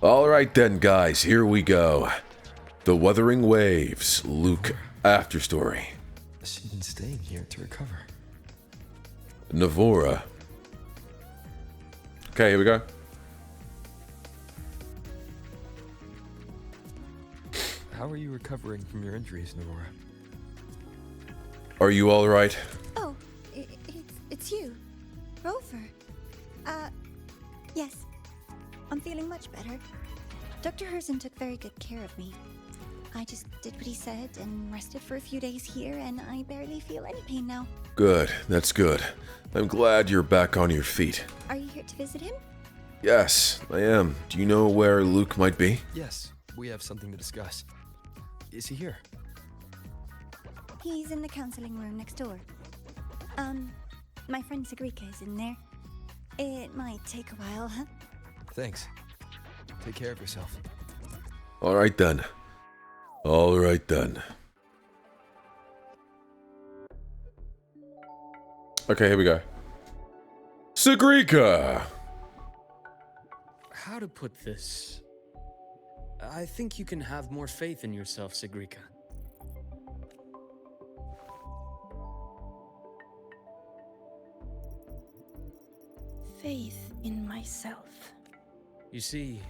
Alright then, guys, here we go. The Wuthering Waves, Luke after story. She's been staying here to recover. Nivora. Okay, here we go. How are you recovering from your injuries, Nivora? Are you alright? Oh, it's you, Rover. Yes. I'm feeling much better. Dr. Herssen took very good care of me. I just did what he said and rested for a few days here, and I barely feel any pain now. Good, that's good. I'm glad you're back on your feet. Are you here to visit him? Yes, I am. Do you know where Luke might be? Yes, we have something to discuss. Is he here? He's in the counseling room next door. My friend Sigrika is in there. It might take a while, huh? Thanks. Take care of yourself. Alright then. Alright then. Okay, here we go. Sigrika! How to put this? I think you can have more faith in yourself, Sigrika. Faith in myself. You see,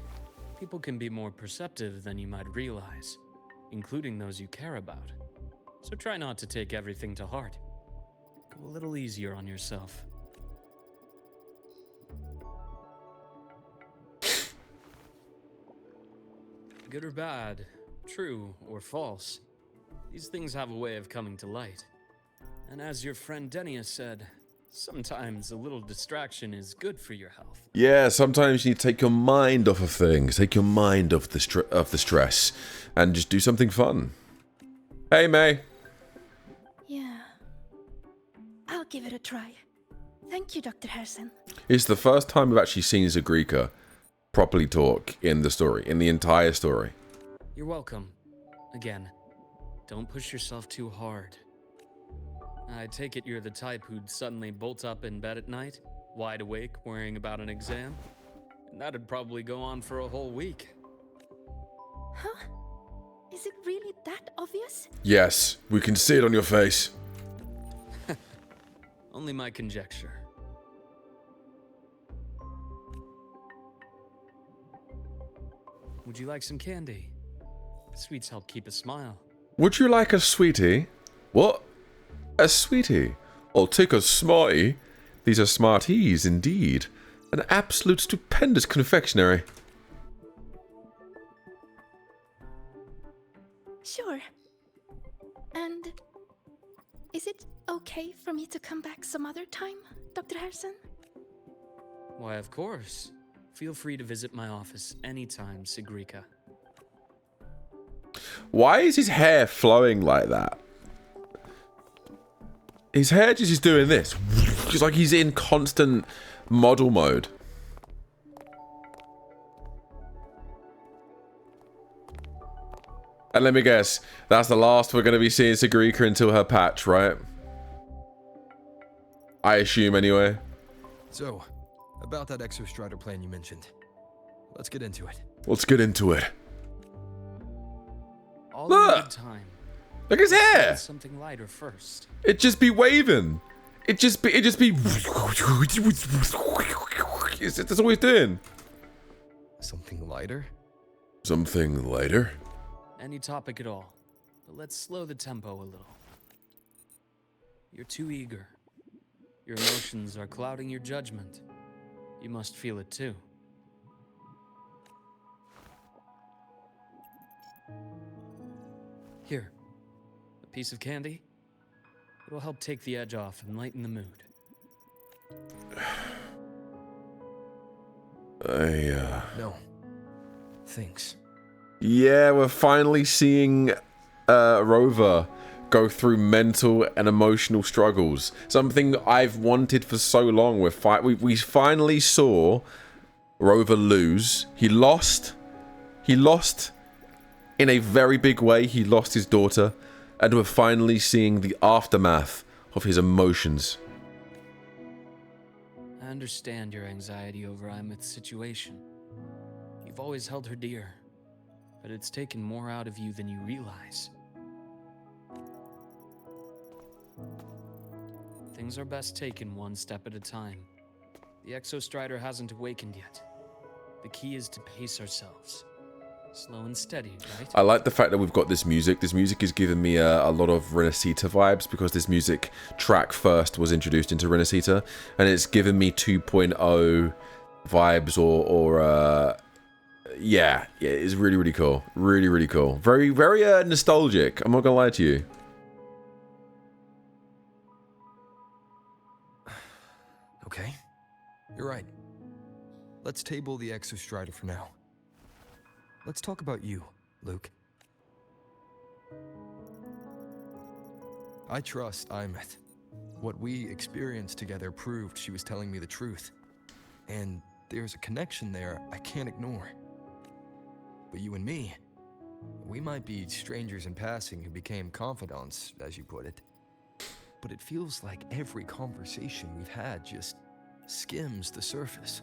people can be more perceptive than you might realize, including those you care about. So try not to take everything to heart. Go a little easier on yourself. Good or bad, true or false, these things have a way of coming to light. And as your friend Denia said, sometimes a little distraction is good for your health. Yeah, sometimes you need to take your mind off of things. Take your mind off the stress. And just do something fun. Hey, May. Yeah. I'll give it a try. Thank you, Dr. Herssen. It's the first time we've actually seen Sigrika properly talk in the story, in the entire story. You're welcome. Again, don't push yourself too hard. I take it you're the type who'd suddenly bolt up in bed at night, wide awake, worrying about an exam? And that'd probably go on for a whole week. Huh? Is it really that obvious? Yes, we can see it on your face. Only my conjecture. Would you like some candy? Sweets help keep a smile. Would you like a sweetie? What? A sweetie? I'll take a smartie. These are smarties indeed. An absolute stupendous confectionery. Sure. And is it okay for me to come back some other time, Dr. Herssen? Why, of course. Feel free to visit my office anytime, Sigrika. Why is his hair flowing like that? His hair just is doing this. It's like he's in constant model mode. And let me guess, that's the last we're going to be seeing Sigrika until her patch, right? I assume anyway. So, about that exostrider plan you mentioned. Let's get into it. Let's get into it. All Look! in good time. Look at his hair. Something lighter first. It just be waving. It just be. That's all he's doing. Something lighter? Something lighter. Any topic at all. But let's slow the tempo a little. You're too eager. Your emotions are clouding your judgment. You must feel it too. Here, a piece of candy. It'll help take the edge off and lighten the mood. No. Thanks. Yeah, we're finally seeing Rover go through mental and emotional struggles. Something I've wanted for so long. We finally saw Rover lose. He lost. He lost in a very big way. He lost his daughter. And we're finally seeing the aftermath of his emotions. I understand your anxiety over Aemeath's situation. You've You've always held her dear, but it's taken more out of you than you realize. Things are best taken one step at a time. The exostrider hasn't awakened yet. The key is to pace ourselves. Slow and steady, right? I like the fact that we've got this music. This music is giving me a lot of Renacita vibes, because this music track first was introduced into Renacita, and it's given me 2.0 vibes, or yeah, it's really, really cool. Really, really cool. Very, very nostalgic. I'm not gonna lie to you. Okay, you're right. Let's table the exostrider for now. Let's talk about you, Luke. I trust Aemeath. What we experienced together proved she was telling me the truth. And there's a connection there I can't ignore. But you and me, we might be strangers in passing who became confidants, as you put it. But it feels like every conversation we've had just skims the surface.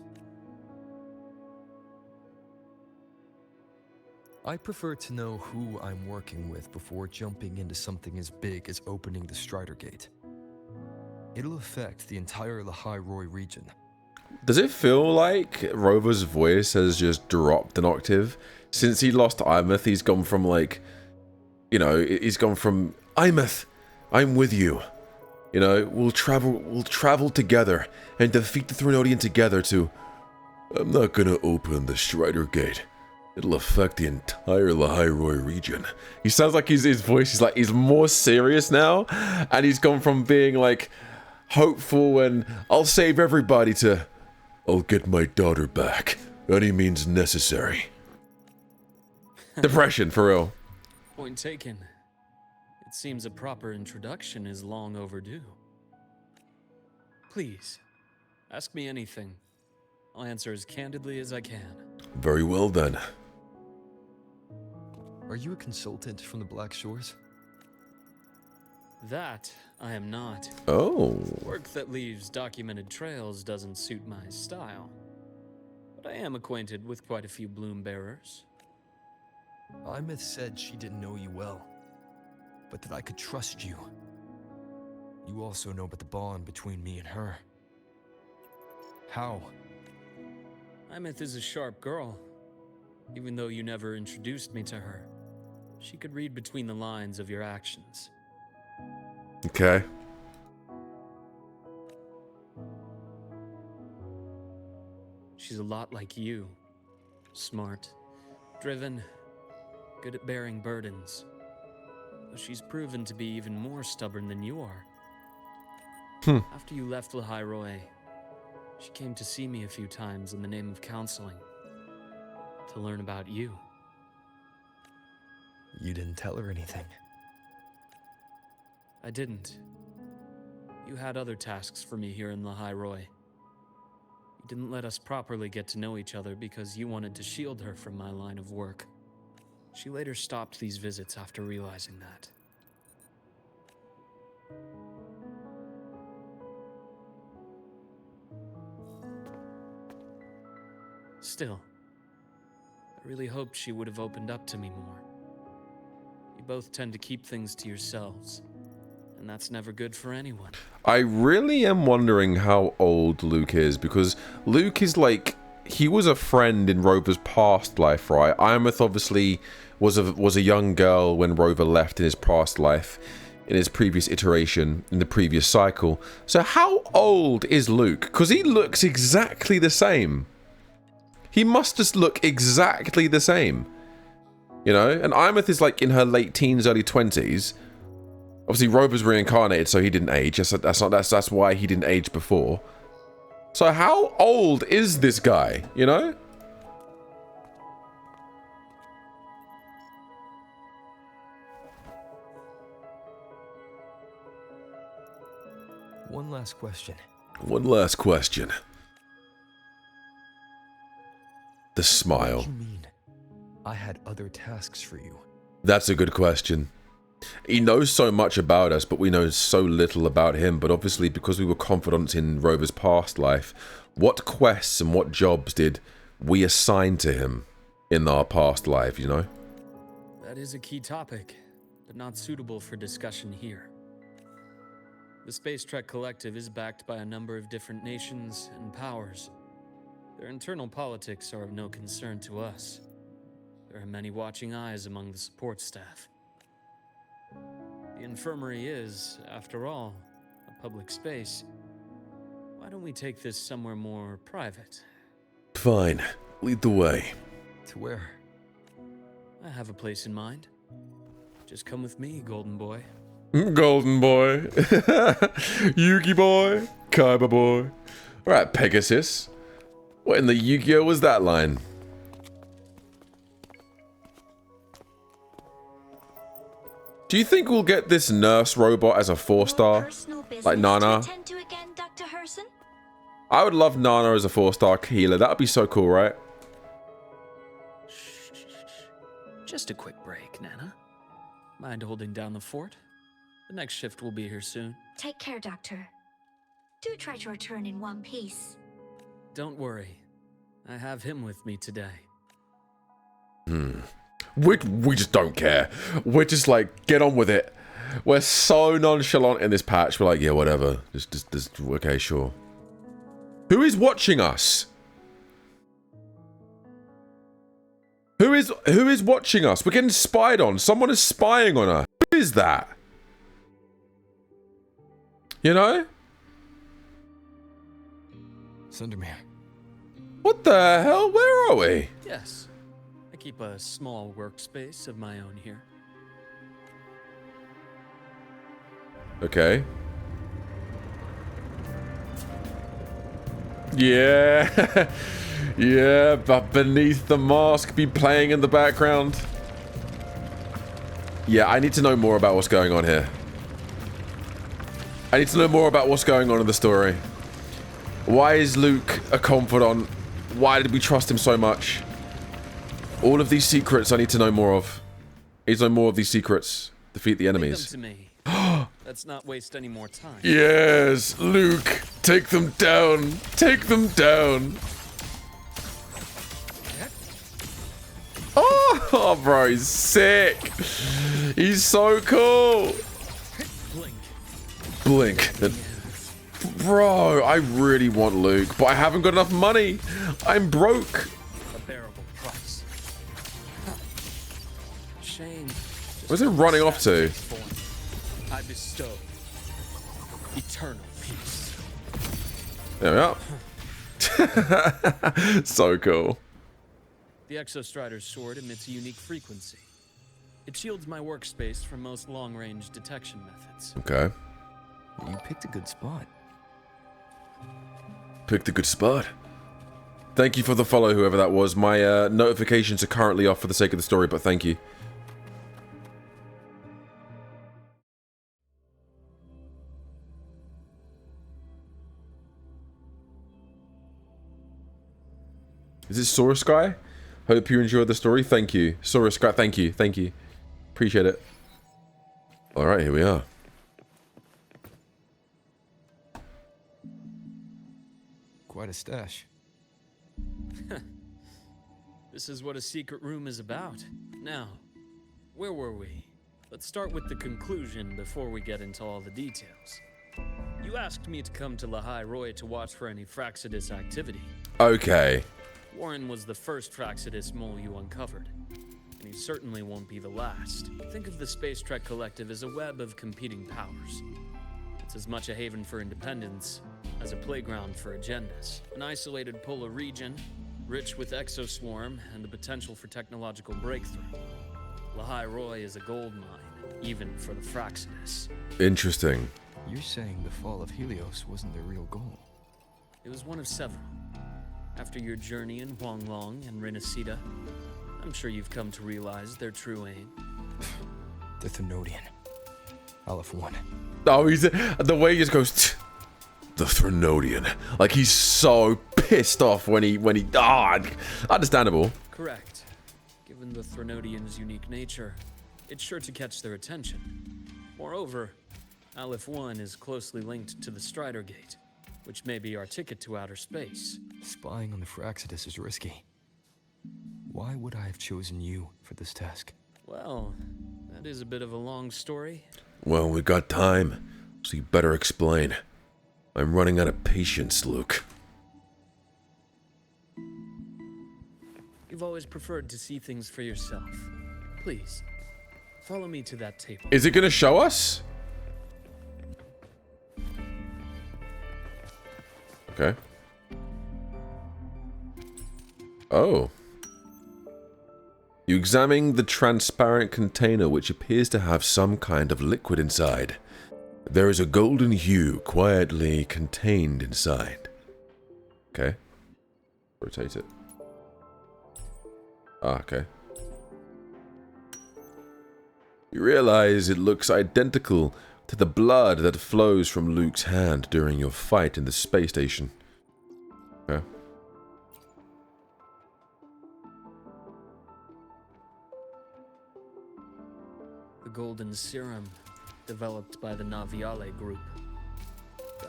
I prefer to know who I'm working with before jumping into something as big as opening the Strider Gate. It'll affect the entire Lahai-Roi region. Does it feel like Rover's voice has just dropped an octave? Since he lost Aemeath, he's gone from, like, you know, he's gone from, Aemeath, I'm with you. You know, we'll travel together and defeat the Threnodian together, to, I'm not gonna open the Strider Gate. It'll affect the entire Lahai-Roi region. He sounds like his voice is like, he's more serious now, and he's gone from being like hopeful and I'll save everybody to, I'll get my daughter back, any means necessary. Depression, for real. Point taken. It seems a proper introduction is long overdue. Please, ask me anything. I'll answer as candidly as I can. Very well then. Are you a consultant from the Black Shores? That I am not. Oh. Work that leaves documented trails doesn't suit my style. But I am acquainted with quite a few bloom bearers. Aemeath said she didn't know you well, but that I could trust you. You also know about the bond between me and her. How? Aemeath is a sharp girl. Even though you never introduced me to her, she could read between the lines of your actions. Okay. She's a lot like you. Smart, driven, good at bearing burdens. Though she's proven to be even more stubborn than you are. After you left Lahai-Roi, she came to see me a few times in the name of counseling. To learn about you. You didn't tell her anything. I didn't. You had other tasks for me here in Lahai-Roi. You didn't let us properly get to know each other because you wanted to shield her from my line of work. She later stopped these visits after realizing that. Still, I really hoped she would have opened up to me more. You both tend to keep things to yourselves, and that's never good for anyone. I really am wondering how old Luke is, because Luke is like, he was a friend in Rover's past life, right? Aemeath obviously was a young girl when Rover left in his past life, in his previous iteration, in the previous cycle. So how old is Luke? Because he looks exactly the same. He must just look exactly the same. You know? And Aemeath is like in her late teens, early 20s. Obviously, Rover's reincarnated, so he didn't age. That's why he didn't age before. So how old is this guy, you know? One last question. One last question. The smile. What do you mean? I had other tasks for you. That's a good question. He knows so much about us, but we know so little about him. But obviously, because we were confidants in Rover's past life, what quests and what jobs did we assign to him? in our past life, you know? That is a key topic, but not suitable for discussion here. The Space Trek Collective is backed by a number of different nations and powers. Their internal politics are of no concern to us. There are many watching eyes among the support staff. The infirmary is, after all, a public space. Why don't we take this somewhere more private? Fine. Lead the way. To where? I have a place in mind. Just come with me, Golden Boy. Golden boy. Yugi boy. Kaiba boy. Alright, Pegasus. What in the Yu-Gi-Oh was that line? Do you think we'll get this nurse robot as a 4-star? Like Nana? To again, Dr. Herssen? I would love Nana as a 4-star healer. That would be so cool, right? Just a quick break, Nana. Mind holding down the fort? The next shift will be here soon. Take care, Doctor. Do try to return in one piece. Don't worry. I have him with me today. We just don't care. We're just like, get on with it. We're so nonchalant in this patch. We're like, yeah, whatever. Just okay, sure. Who is watching us? Who is watching us? We're getting spied on. Someone is spying on us. Who is that? You know? Sundermere. What the hell? Where are we? Yes. I keep a small workspace of my own here. Okay. Yeah. Yeah, but beneath the mask be playing in the background. Yeah, I need to know more about what's going on here. I need to know more about what's going on in the story. Why is Luke a confidant? Why did we trust him so much? All of these secrets I need to know more of. I need to know more of these secrets. Defeat the enemies. Leave them to me. Let's not waste any more time. Yes, Luke. Take them down. Take them down. Oh, bro, he's sick. He's so cool. Blink. Bro, I really want Luke, but I haven't got enough money. I'm broke. A bearable price. Shame. Where's it running off to? I bestow eternal peace. There we are. So cool. The exostrider's sword emits a unique frequency. It shields my workspace from most long-range detection methods. Okay. You picked a good spot. Picked a good spot. Thank you for the follow, whoever that was. My notifications are currently off for the sake of the story, but thank you. Is this Saurus Guy? Hope you enjoyed the story. Thank you. Saurus Guy, thank you. Thank you. Appreciate it. Alright, here we are. Quite a stash. This is what a secret room is about. Now, where were we? Let's start with the conclusion before we get into all the details. You asked me to come to Lahai-Roi to watch for any Fractsidus activity. Okay. Warren was the first Fractsidus mole you uncovered, and he certainly won't be the last. Think of the Space Trek Collective as a web of competing powers. It's as much a haven for independence as a playground for agendas. An isolated polar region, rich with exoswarm and the potential for technological breakthrough. Lahai-Roi is a gold mine, even for the Fractsidus. Interesting. You're saying the fall of Helios wasn't the real goal? It was one of several. After your journey in Huanglong and Renacida, I'm sure you've come to realize their true aim. The Threnodian. Aleph 1. Oh, he's the way he just goes. The Threnodian. Like he's so pissed off when he understandable. Correct. Given the Threnodian's unique nature, it's sure to catch their attention. Moreover, Aleph 1 is closely linked to the Strider Gate, which may be our ticket to outer space. Spying on the Fractsidus is risky. Why would I have chosen you for this task? Well, that is a bit of a long story. Well, we got time, so you better explain. I'm running out of patience, Luke. You've always preferred to see things for yourself. Please, follow me to that table. Is it gonna show us? Okay. Oh. You examine the transparent container which appears to have some kind of liquid inside. There is a golden hue quietly contained inside. Okay. Rotate it. Ah, okay. You realize it looks identical to the blood that flows from Luke's hand during your fight in the space station. Okay. The golden serum, developed by the Naviale group.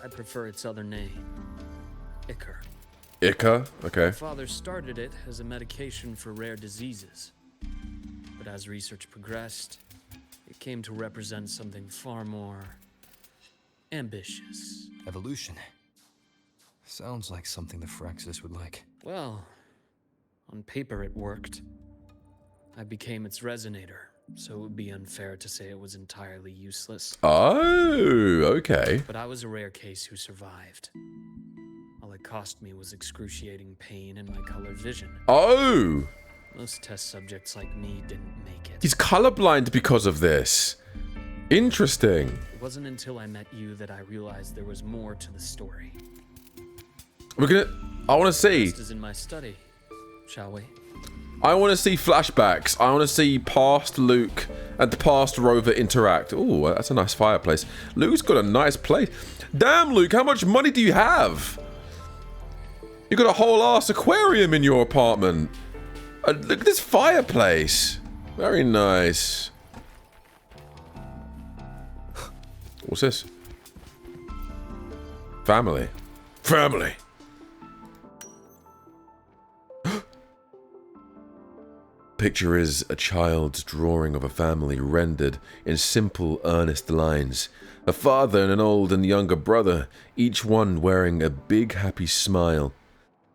I prefer its other name, ichor. Ichor? Okay. My father started it as a medication for rare diseases. But as research progressed, it came to represent something far more ambitious. Evolution. Sounds like something the Fractsidus would like. Well, on paper it worked. I became its resonator, so it would be unfair to say it was entirely useless. Oh, okay. But I was a rare case who survived. All it cost me was excruciating pain and my colored vision. Oh! Most test subjects like me didn't make it. He's colorblind because of this. Interesting. It wasn't until I met you that I realized there was more to the story. We're gonna... I want to see. This is in my study, shall we? I want to see flashbacks. I want to see past Luke and the past Rover interact. Ooh, that's a nice fireplace. Luke's got a nice place. Damn, Luke, how much money do you have? You got a whole ass aquarium in your apartment. Look at this fireplace. Very nice. What's this? Family. Family. Picture is a child's drawing of a family rendered in simple, earnest lines. A father and an old and younger brother, each one wearing a big, happy smile.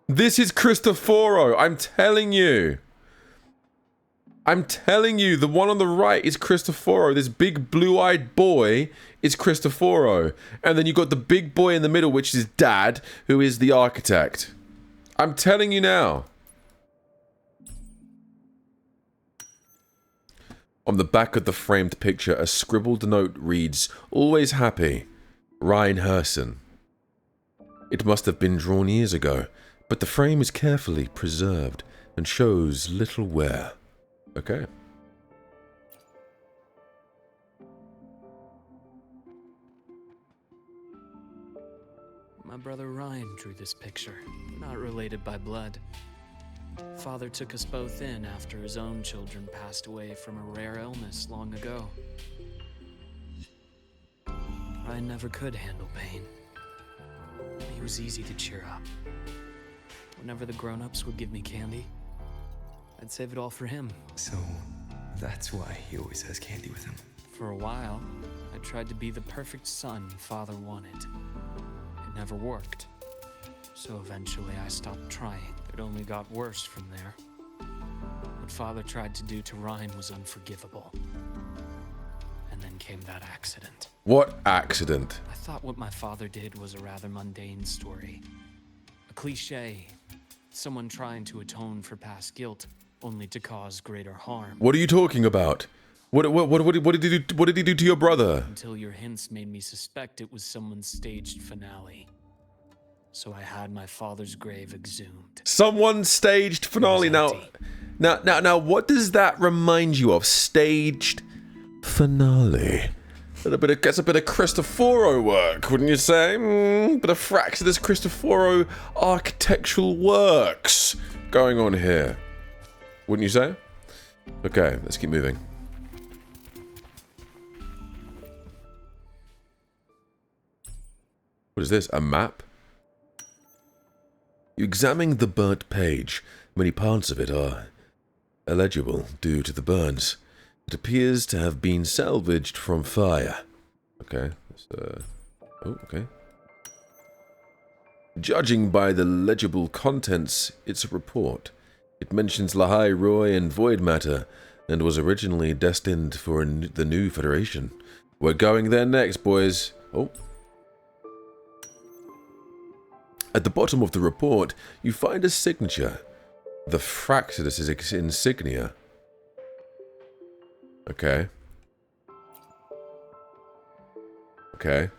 This is Cristoforo, I'm telling you. I'm telling you, the one on the right is Cristoforo. This big blue-eyed boy is Cristoforo. And then you've got the big boy in the middle, which is Dad, who is the architect. I'm telling you now. On the back of the framed picture, a scribbled note reads, "Always happy, Ryan Herssen." It must have been drawn years ago, but the frame is carefully preserved and shows little wear. Okay. My brother Ryan drew this picture. Not related by blood. Father took us both in after his own children passed away from a rare illness long ago. Ryan never could handle pain. He was easy to cheer up. Whenever the grown-ups would give me candy, I'd save it all for him. So, that's why he always has candy with him. For a while, I tried to be the perfect son Father wanted. It never worked. So eventually I stopped trying. It only got worse from there. What Father tried to do to Ryan was unforgivable. And then came that accident. What accident? I thought what my father did was a rather mundane story. A cliche. Someone trying to atone for past guilt, only to cause greater harm. What are you talking about? What did he do? What did he do to your brother? Until your hints made me suspect it was someone's staged finale. So I had my father's grave exhumed. Someone's staged finale. Now, what does that remind you of? Staged finale. That's a bit of Cristoforo work, wouldn't you say? Bit of Fractsidus Cristoforo architectural works going on here. Wouldn't you say? Okay, let's keep moving. What is this? A map? You examine the burnt page. Many parts of it are illegible due to the burns. It appears to have been salvaged from fire. Okay. Oh, okay. Judging by the legible contents, it's a report. It mentions Lahai-Roi and void matter, and was originally destined for the new Federation. We're going there next, boys. Oh. At the bottom of the report, you find a signature. The Fractsidus' insignia. Okay. Okay.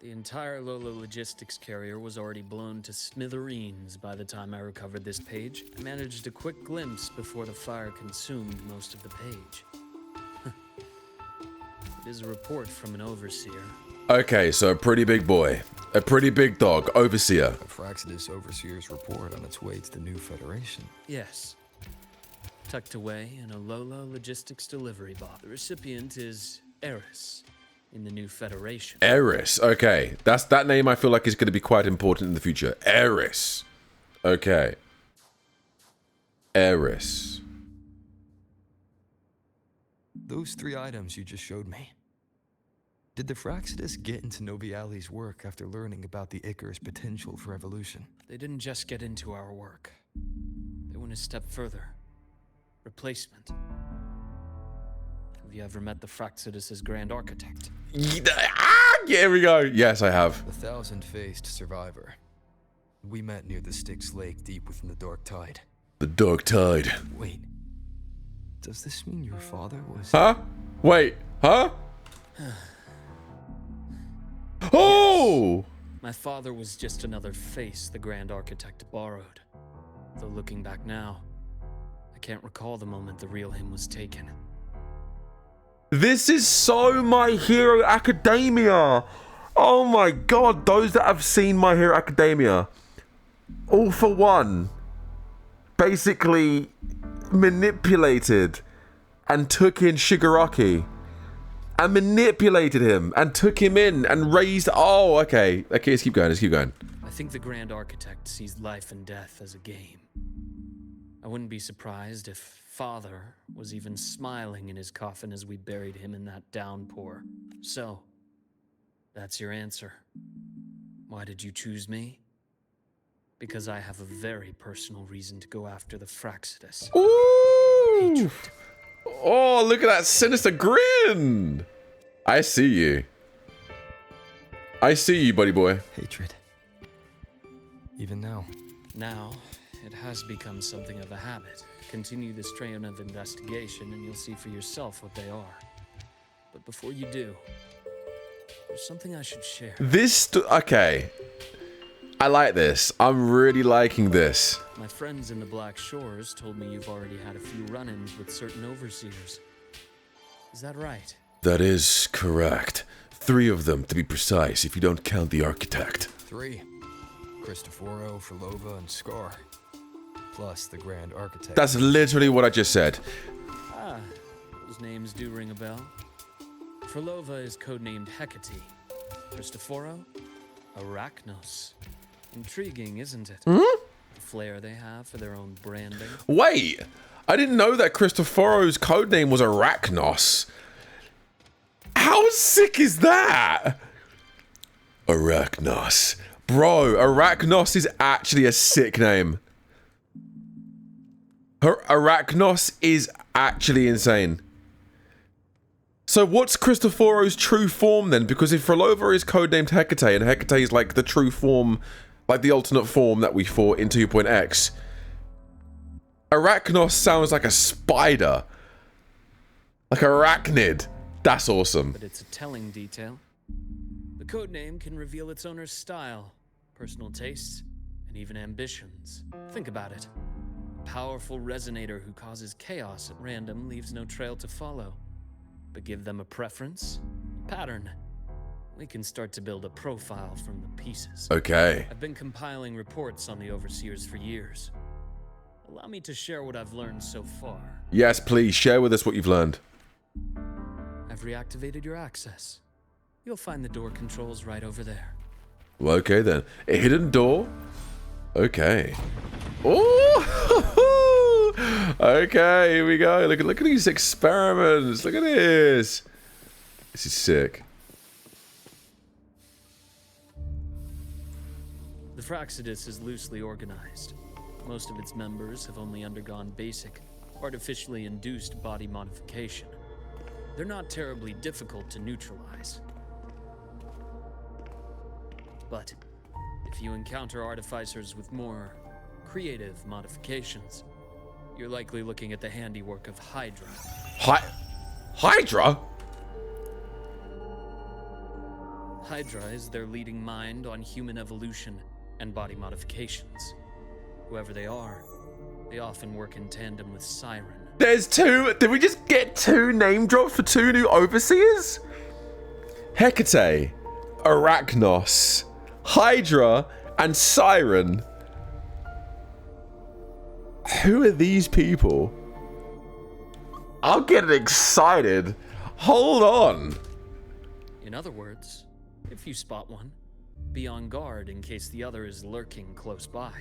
The entire Lola logistics carrier was already blown to smithereens by the time I recovered this page. I managed a quick glimpse before the fire consumed most of the page. It is a report from an overseer. Okay, so a pretty big boy. A pretty big dog. Overseer. A Fractsidus overseer's report on its way to the new Federation. Yes. Tucked away in a Lola logistics delivery box. The recipient is Eris in the new Federation. Eris. Okay. That name I feel like is going to be quite important in the future. Eris. Okay. Eris. Those 3 items you just showed me. Did the Fractsidus get into Noviali's work after learning about the ichor's potential for evolution? They didn't just get into our work. They went a step further. Replacement. Have you ever met the Fractsidus' Grand Architect? Here we go. Yes, I have. The thousand-faced survivor. We met near the Styx Lake deep within the Dark Tide. The Dark Tide. Wait. Does this mean your father was... Huh? Wait. Huh? Oh! My father was just another face the Grand Architect borrowed. Though looking back now, I can't recall the moment the real him was taken. This is so My Hero Academia. Oh my god, those that have seen My Hero Academia, all for one, basically manipulated and took in Shigaraki. And manipulated him and took him in and raised... Oh, okay. Okay, let's keep going. Let's keep going. I think the Grand Architect sees life and death as a game. I wouldn't be surprised if Father was even smiling in his coffin as we buried him in that downpour. So, that's your answer. Why did you choose me? Because I have a very personal reason to go after the Fractsidus. Ooh! Hatred. Oh, look at that sinister grin! I see you. I see you, buddy boy. Hatred. Even now. Now, it has become something of a habit. Continue this train of investigation and you'll see for yourself what they are. But before you do, there's something I should share. Okay. I like this. I'm really liking this. My friends in the Black Shores told me you've already had a few run-ins with certain overseers. Is that right? That is correct. 3 of them, to be precise, if you don't count the architect. 3. Cristoforo, Frolova, and Scar. Plus the Grand Architect. That's literally what I just said. Ah, those names do ring a bell. Frolova is codenamed Hecate. Cristoforo, Arachnos. Intriguing, isn't it? The flair they have for their own branding. Wait! I didn't know that Cristoforo's codename was Arachnos. How sick is that? Arachnos. Bro, Arachnos is actually a sick name. Arachnos is actually insane. So what's Cristoforo's true form then? Because if Frolova is codenamed Hecate, and Hecate is like the true form, like the alternate form that we fought in 2.x, Arachnos sounds like a spider. Like arachnid. That's awesome. But it's a telling detail. The codename can reveal its owner's style, personal tastes, and even ambitions. Think about it. A powerful resonator who causes chaos at random leaves no trail to follow. But give them a preference, a pattern. We can start to build a profile from the pieces. Okay. I've been compiling reports on the Overseers for years. Allow me to share what I've learned so far. Yes, please, share with us what you've learned. I've reactivated your access. You'll find the door controls right over there. Well, okay then. A hidden door? Okay. Oh, okay, here we go. Look at these experiments. Look at this. This is sick. The Fractsidus is loosely organized. Most of its members have only undergone basic, artificially induced body modification. They're not terribly difficult to neutralize. But if you encounter artificers with more creative modifications, you're likely looking at the handiwork of Hydra. Hydra? Hydra is their leading mind on human evolution and body modifications. Whoever they are, they often work in tandem with Siren. There's two. Did we just get two name drops for two new overseers? Hecate, Arachnos, Hydra, and Siren. Who are these people? I'm getting excited. Hold on. In other words, if you spot one, be on guard in case the other is lurking close by.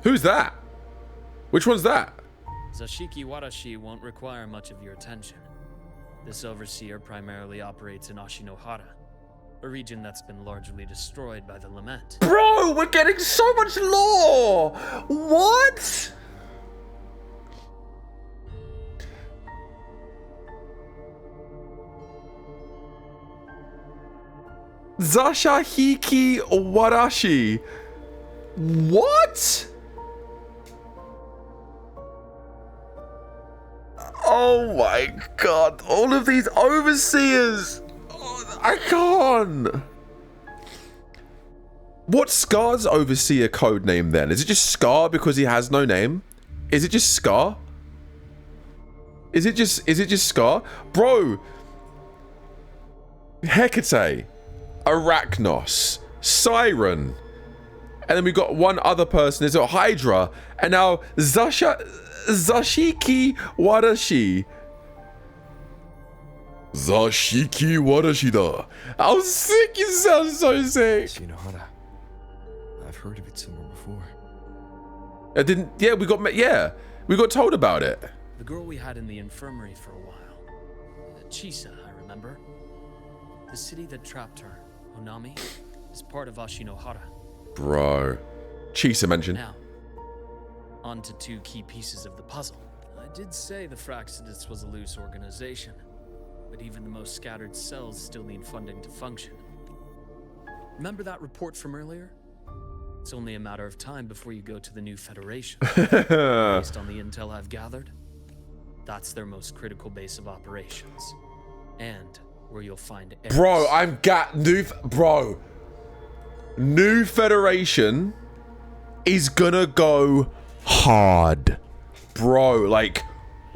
Who's that? Which one's that? Zashiki Warashi won't require much of your attention. This overseer primarily operates in Ashinohara, a region that's been largely destroyed by the Lament. Bro, we're getting so much lore! What? Zashahiki Warashi. What? Oh my god, all of these overseers! Oh, I can't! What's Scar's overseer code name then? Is it just Scar because he has no name? Is it just Scar? Is it just Scar? Bro! Hecate, Arachnos, Siren, and then we got one other person, is it Hydra, and now Zashiki Warashi. Zashiki Warashi da. How sick, you sound so sick. Shinohara. I've heard of it somewhere before. I didn't, yeah, we got told about it. The girl we had in the infirmary for a while. Chisa, I remember. The city that trapped her, Onami, is part of Ashinohara. Bro. Chisa mentioned. Now, on to two key pieces of the puzzle. I did say the Fractsidus was a loose organization, but even the most scattered cells still need funding to function. Remember that report from earlier? It's only a matter of time before you go to the new Federation. Based on the intel I've gathered, that's their most critical base of operations. And where you'll find heirs. Bro, New Federation is gonna go hard. Bro, like,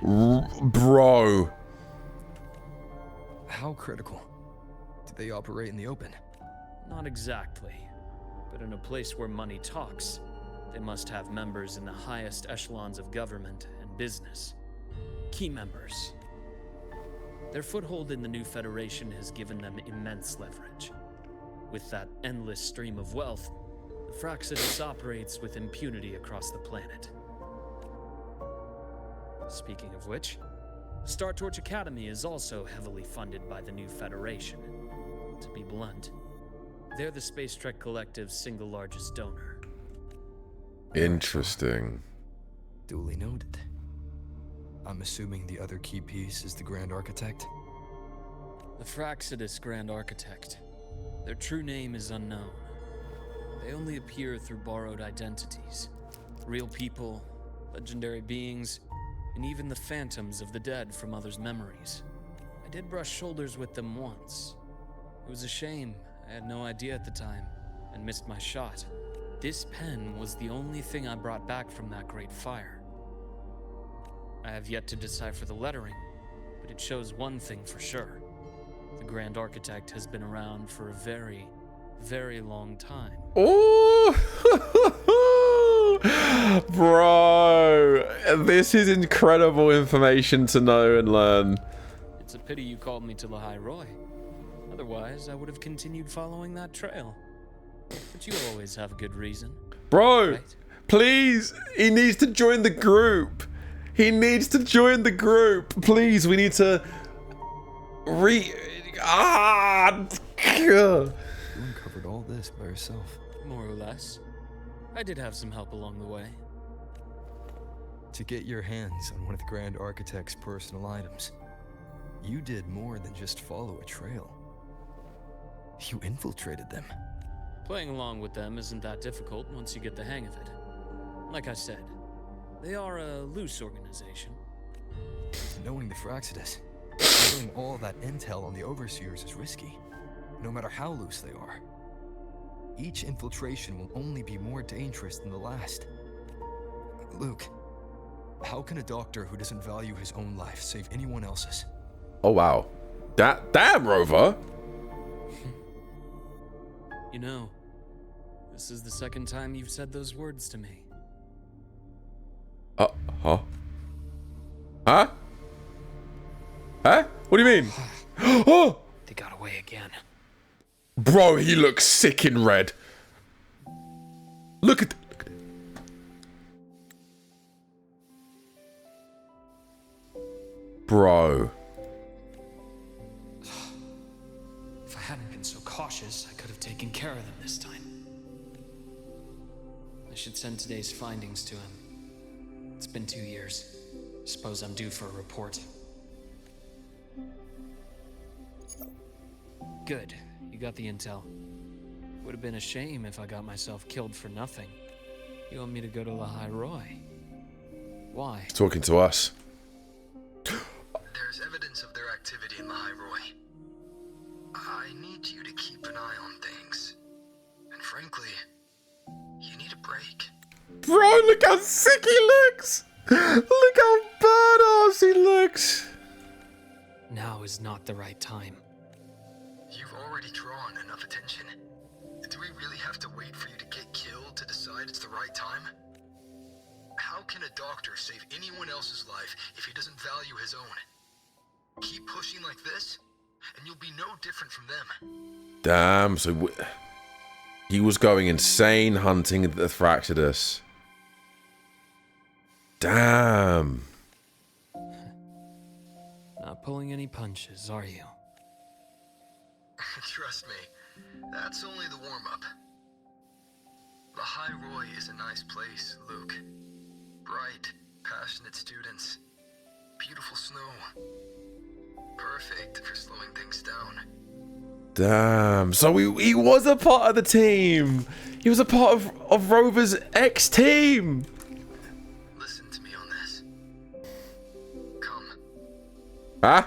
bro. How critical? Do they operate in the open? Not exactly. But in a place where money talks, they must have members in the highest echelons of government and business. Key members. Their foothold in the new Federation has given them immense leverage. With that endless stream of wealth, the Fractsidus operates with impunity across the planet. Speaking of which, Star Torch Academy is also heavily funded by the new Federation. To be blunt, they're the Space Trek Collective's single largest donor. Interesting. Duly noted. I'm assuming the other key piece is the Grand Architect? The Fractsidus Grand Architect. Their true name is unknown. They only appear through borrowed identities. Real people, legendary beings, and even the phantoms of the dead from others' memories. I did brush shoulders with them once. It was a shame. I had no idea at the time, and missed my shot. This pen was the only thing I brought back from that great fire. I have yet to decipher the lettering, but it shows one thing for sure. The Grand Architect has been around for a very, very long time. Oh, bro, this is incredible information to know and learn. It's a pity you called me to Lahai-Roi. Otherwise, I would have continued following that trail. But you always have a good reason. Bro, right? please, he needs to join the group. He needs to join the group. Please, we need to You uncovered all this by yourself. More or less. I did have some help along the way. To get your hands on one of the Grand Architect's personal items, you did more than just follow a trail. You infiltrated them. Playing along with them isn't that difficult once you get the hang of it. Like I said, they are a loose organization. Knowing the Fractsidus, knowing all that intel on the Overseers is risky, no matter how loose they are. Each infiltration will only be more dangerous than the last. Luke, how can a doctor who doesn't value his own life save anyone else's? Oh wow. Damn, Rover. You know, this is the second time you've said those words to me. Huh? Huh? Huh? What do you mean? Oh! They got away again. Bro, he looks sick in red. Look at Bro. If I hadn't been so cautious, I could have taken care of them this time. I should send today's findings to him. It's been 2 years. Suppose I'm due for a report. Good. You got the intel. Would have been a shame if I got myself killed for nothing. You want me to go to Lahai-Roi? Why? Talking to us. There's evidence of their activity in Lahai-Roi. I need you to keep an eye on things. And frankly, you need a break. Bro, look how sick he looks! Look how badass he looks! Now is not the right time. You've already drawn enough attention. Do we really have to wait for you to get killed to decide it's the right time? How can a doctor save anyone else's life if he doesn't value his own? Keep pushing like this, and you'll be no different from them. Damn, so he was going insane hunting the Fractsidus. Damn. Not pulling any punches, are you? Trust me, that's only the warm-up. Lahai-Roi is a nice place, Luke. Bright, passionate students. Beautiful snow. Perfect for slowing things down. Damn. So he was a part of the team. He was a part of Rover's ex-team. Listen to me on this. Come. Huh?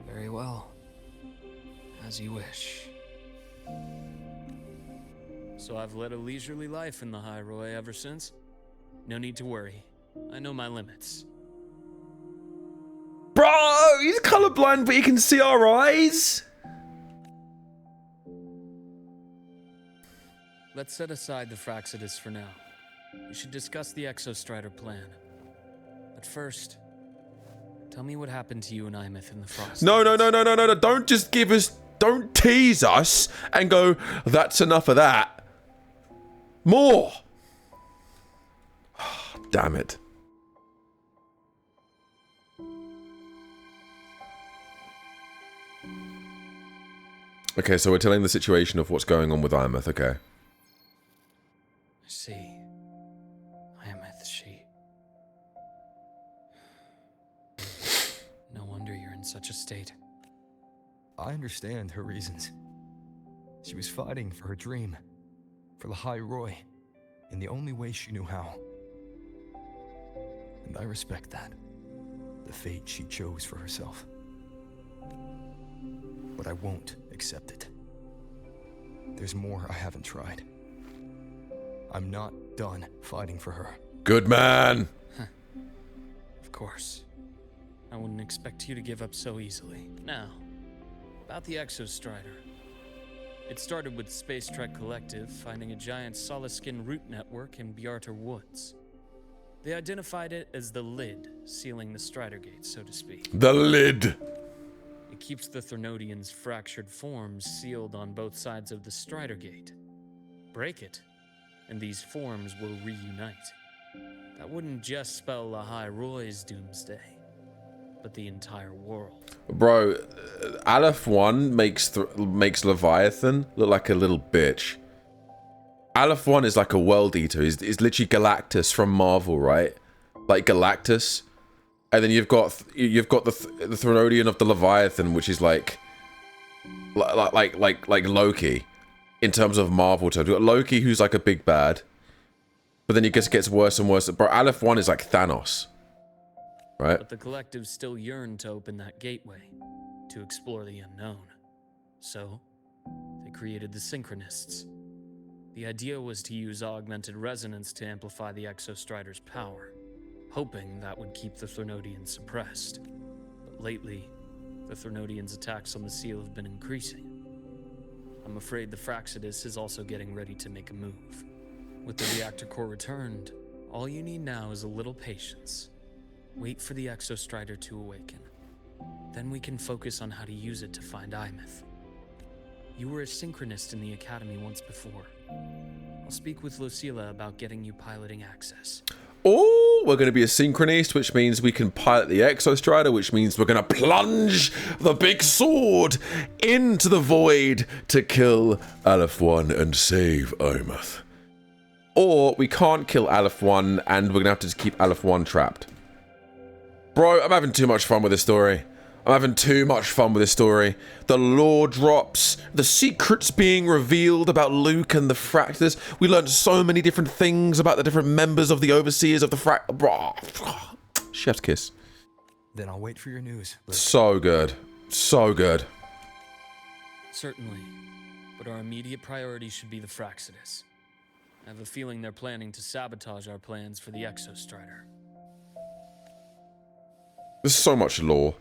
Very well. As you wish. So I've led a leisurely life in the Lahai-Roi ever since. No need to worry. I know my limits. Bro, he's colorblind, but he can see our eyes. Let's set aside the Fractsidus for now. We should discuss the exostrider plan. But first, tell me what happened to you and Aemeath in the frostlands. No. Don't just give us... Don't tease us and go, that's enough of that. More. Damn it. Okay, so we're telling the situation of what's going on with Aemeath, okay. I see. Aemeath, she... No wonder you're in such a state. I understand her reasons. She was fighting for her dream, for Lahai-Roi, in the only way she knew how. And I respect that. The fate she chose for herself. But I won't accept it. There's more I haven't tried. I'm not done fighting for her. Good man. Of course. I wouldn't expect you to give up so easily. Now, about the exostrider. It started with Space Trek Collective finding a giant solid-skin root network in Bjarter Woods. They identified it as the lid, sealing the Strider Gate, so to speak. The lid. It keeps the Threnodian's fractured forms sealed on both sides of the Strider Gate. Break it, and these forms will reunite. That wouldn't just spell Lahai-Roi's doomsday, but the entire world. Bro, Aleph 1 makes Leviathan look like a little bitch. Aleph 1 is like a world eater. He's literally Galactus from Marvel, right? Like Galactus. And then you've got the Threnodian of the Leviathan, which is like Loki in terms of Marvel terms. You've got Loki, who's like a big bad, but then it just gets worse and worse. Bro, Aleph 1 is like Thanos, right? But the collective still yearned to open that gateway, to explore the unknown. So, they created the Syncronists. The idea was to use augmented resonance to amplify the exostrider's power, hoping that would keep the Threnodians suppressed. But lately, the Threnodians' attacks on the seal have been increasing. I'm afraid the Fractsidus is also getting ready to make a move. With the reactor core returned, all you need now is a little patience. Wait for the exostrider to awaken. Then we can focus on how to use it to find Aemeath. You were a synchronist in the academy once before. I'll speak with Lucilla about getting you piloting access. Oh, we're going to be a synchronist, which means we can pilot the exostrider, which means we're going to plunge the big sword into the void to kill Aleph 1 and save Aemeath. Or we can't kill Aleph 1 and we're going to have to just keep Aleph 1 trapped. Bro, I'm having too much fun with this story. I'm having too much fun with this story. The lore drops, the secrets being revealed about Luuk and the Fractsidus. We learned so many different things about the different members of the Overseers of the Chef's kiss. Then I'll wait for your news, Luke. So good. So good. Certainly. But our immediate priority should be the Fractsidus. I have a feeling they're planning to sabotage our plans for the exostrider. There's so much lore.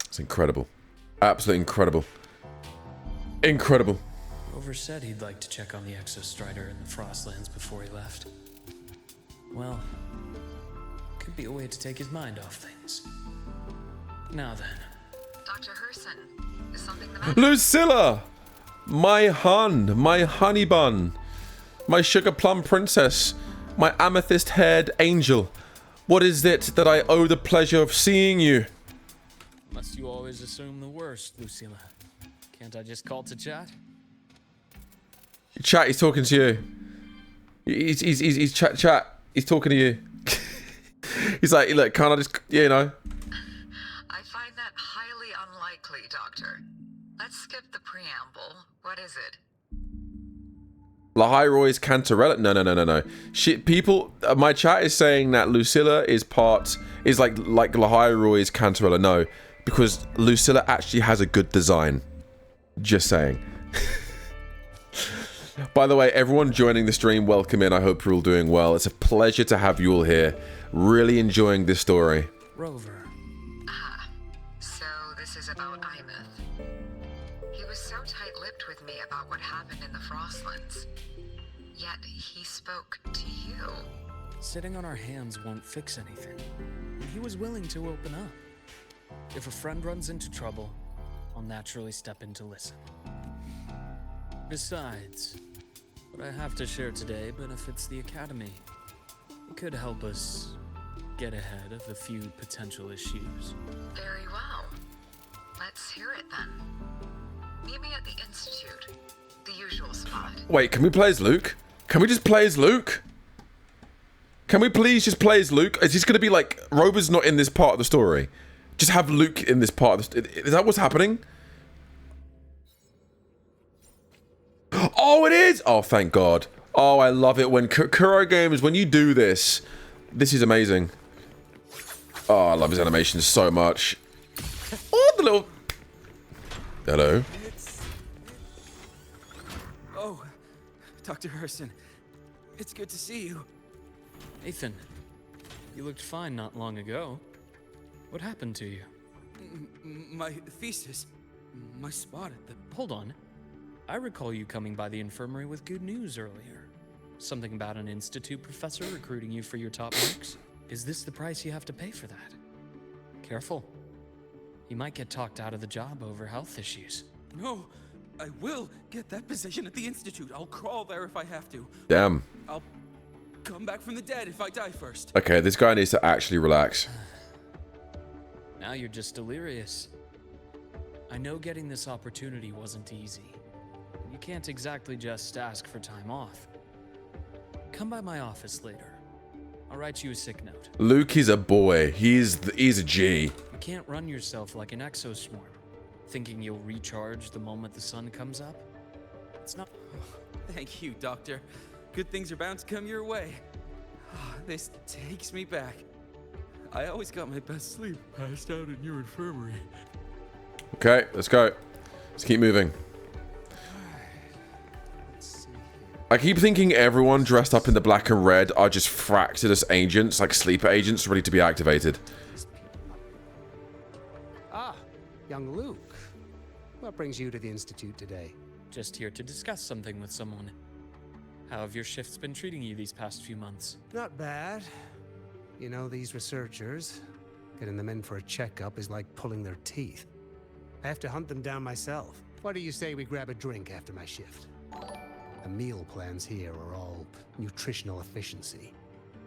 It's incredible. Absolutely incredible. Incredible. Rover said he'd like to check on the exostrider in the frostlands before he left. Well, could be a way to take his mind off things. Now then. Dr. Herssen, is something the matter? Lucilla! My hun, my honey bun, my sugar plum princess, my amethyst-haired angel. What is it that I owe the pleasure of seeing you? Must you always assume the worst, Lucilla? Can't I just call to chat? Chat, he's talking to you. He's chat. He's talking to you. He's like, look, can't I just, you know? I find that highly unlikely, Doctor. Let's skip the preamble. What is it? Lahai-Roi's Cantarella? No. Shit, people, my chat is saying that Lucilla is like Lahai-Roi's Cantarella. No, because Lucilla actually has a good design. Just saying. By the way, everyone joining the stream, welcome in. I hope you're all doing well. It's a pleasure to have you all here. Really enjoying this story. Rover. Ah, so this is about Aemeath. He was so tight-lipped with me about what happened in the frostlands. Yet he spoke to you. Sitting on our hands won't fix anything. And he was willing to open up. If a friend runs into trouble, I'll naturally step in to listen. Besides, what I have to share today benefits the Academy. It could help us get ahead of a few potential issues. Very well. Let's hear it then. Meet me at the Institute. The usual spot. Wait, can we play as Luke? Can we just play as Luke? Can we please just play as Luke? Is this going to be like, Rover's not in this part of the story? Just have Luke in this part of the story. Is that what's happening? Oh, it is! Oh, thank God. Oh, I love it when Kuro Games, when you do this. This is amazing. Oh, I love his animations so much. Oh, the little... Hello? Oh, Dr. Herssen. It's good to see you. Nathan, you looked fine not long ago. What happened to you? My thesis. My spot at the... Hold on. I recall you coming by the infirmary with good news earlier. Something about an institute professor recruiting you for your top marks. Is this the price you have to pay for that? Careful. You might get talked out of the job over health issues. No, I will get that position at the institute. I'll crawl there if I have to. Damn. I'll come back from the dead if I die first. Okay, this guy needs to actually relax. Now you're just delirious. I know getting this opportunity wasn't easy. You can't exactly just ask for time off. Come by my office later. I'll write you a sick note. Luke is a boy. He's a G. You can't run yourself like an exoswarm, thinking you'll recharge the moment the sun comes up. It's not... Thank you, Doctor. Good things are bound to come your way. This takes me back. I always got my best sleep passed out in your infirmary. Okay, let's go. Let's keep moving. I keep thinking everyone dressed up in the black and red are just Fractsidus agents, like sleeper agents, ready to be activated. Ah, young Luke. What brings you to the Institute today? Just here to discuss something with someone. How have your shifts been treating you these past few months? Not bad. You know, these researchers, getting them in for a checkup is like pulling their teeth. I have to hunt them down myself. What do you say we grab a drink after my shift? The meal plans here are all nutritional efficiency.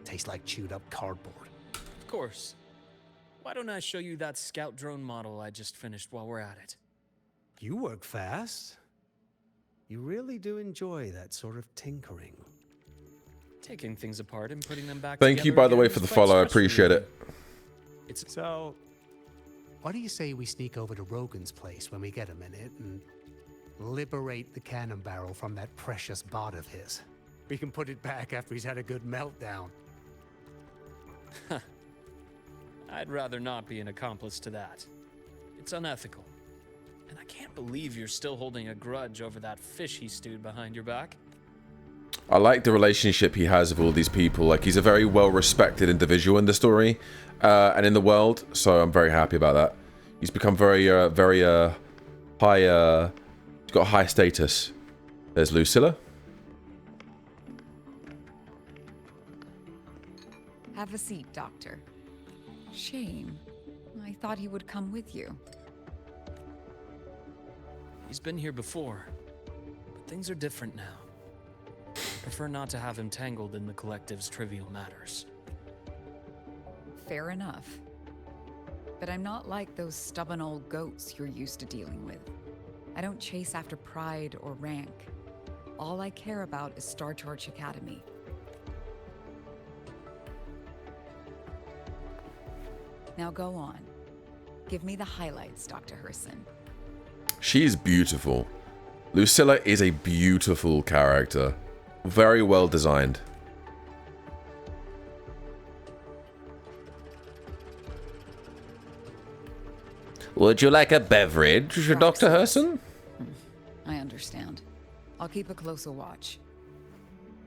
Taste like chewed up cardboard. Of course. Why don't I show you that scout drone model I just finished while we're at it? You work fast. You really do enjoy that sort of tinkering. Taking things apart and putting them back Thank you, by the way, for the follow. I appreciate it. So, what do you say we sneak over to Rogan's place when we get a minute and liberate the cannon barrel from that precious bot of his? We can put it back after he's had a good meltdown. I'd rather not be an accomplice to that. It's unethical. And I can't believe you're still holding a grudge over that fish he stewed behind your back. I like the relationship he has with all these people. Like, he's a very well-respected individual in the story and in the world, so I'm very happy about that. He's become very high, he's got a high status. There's Lucilla. Have a seat, Doctor. Shame. I thought he would come with you. He's been here before, but things are different now. Prefer not to have him tangled in the collective's trivial matters. Fair enough. But I'm not like those stubborn old goats you're used to dealing with. I don't chase after pride or rank. All I care about is Star Torch Academy. Now go on. Give me the highlights, Dr. Herssen. She is beautiful. Lucilla is a beautiful character. Very well designed. Would you like a beverage, Dr. Herssen? I understand. I'll keep a closer watch.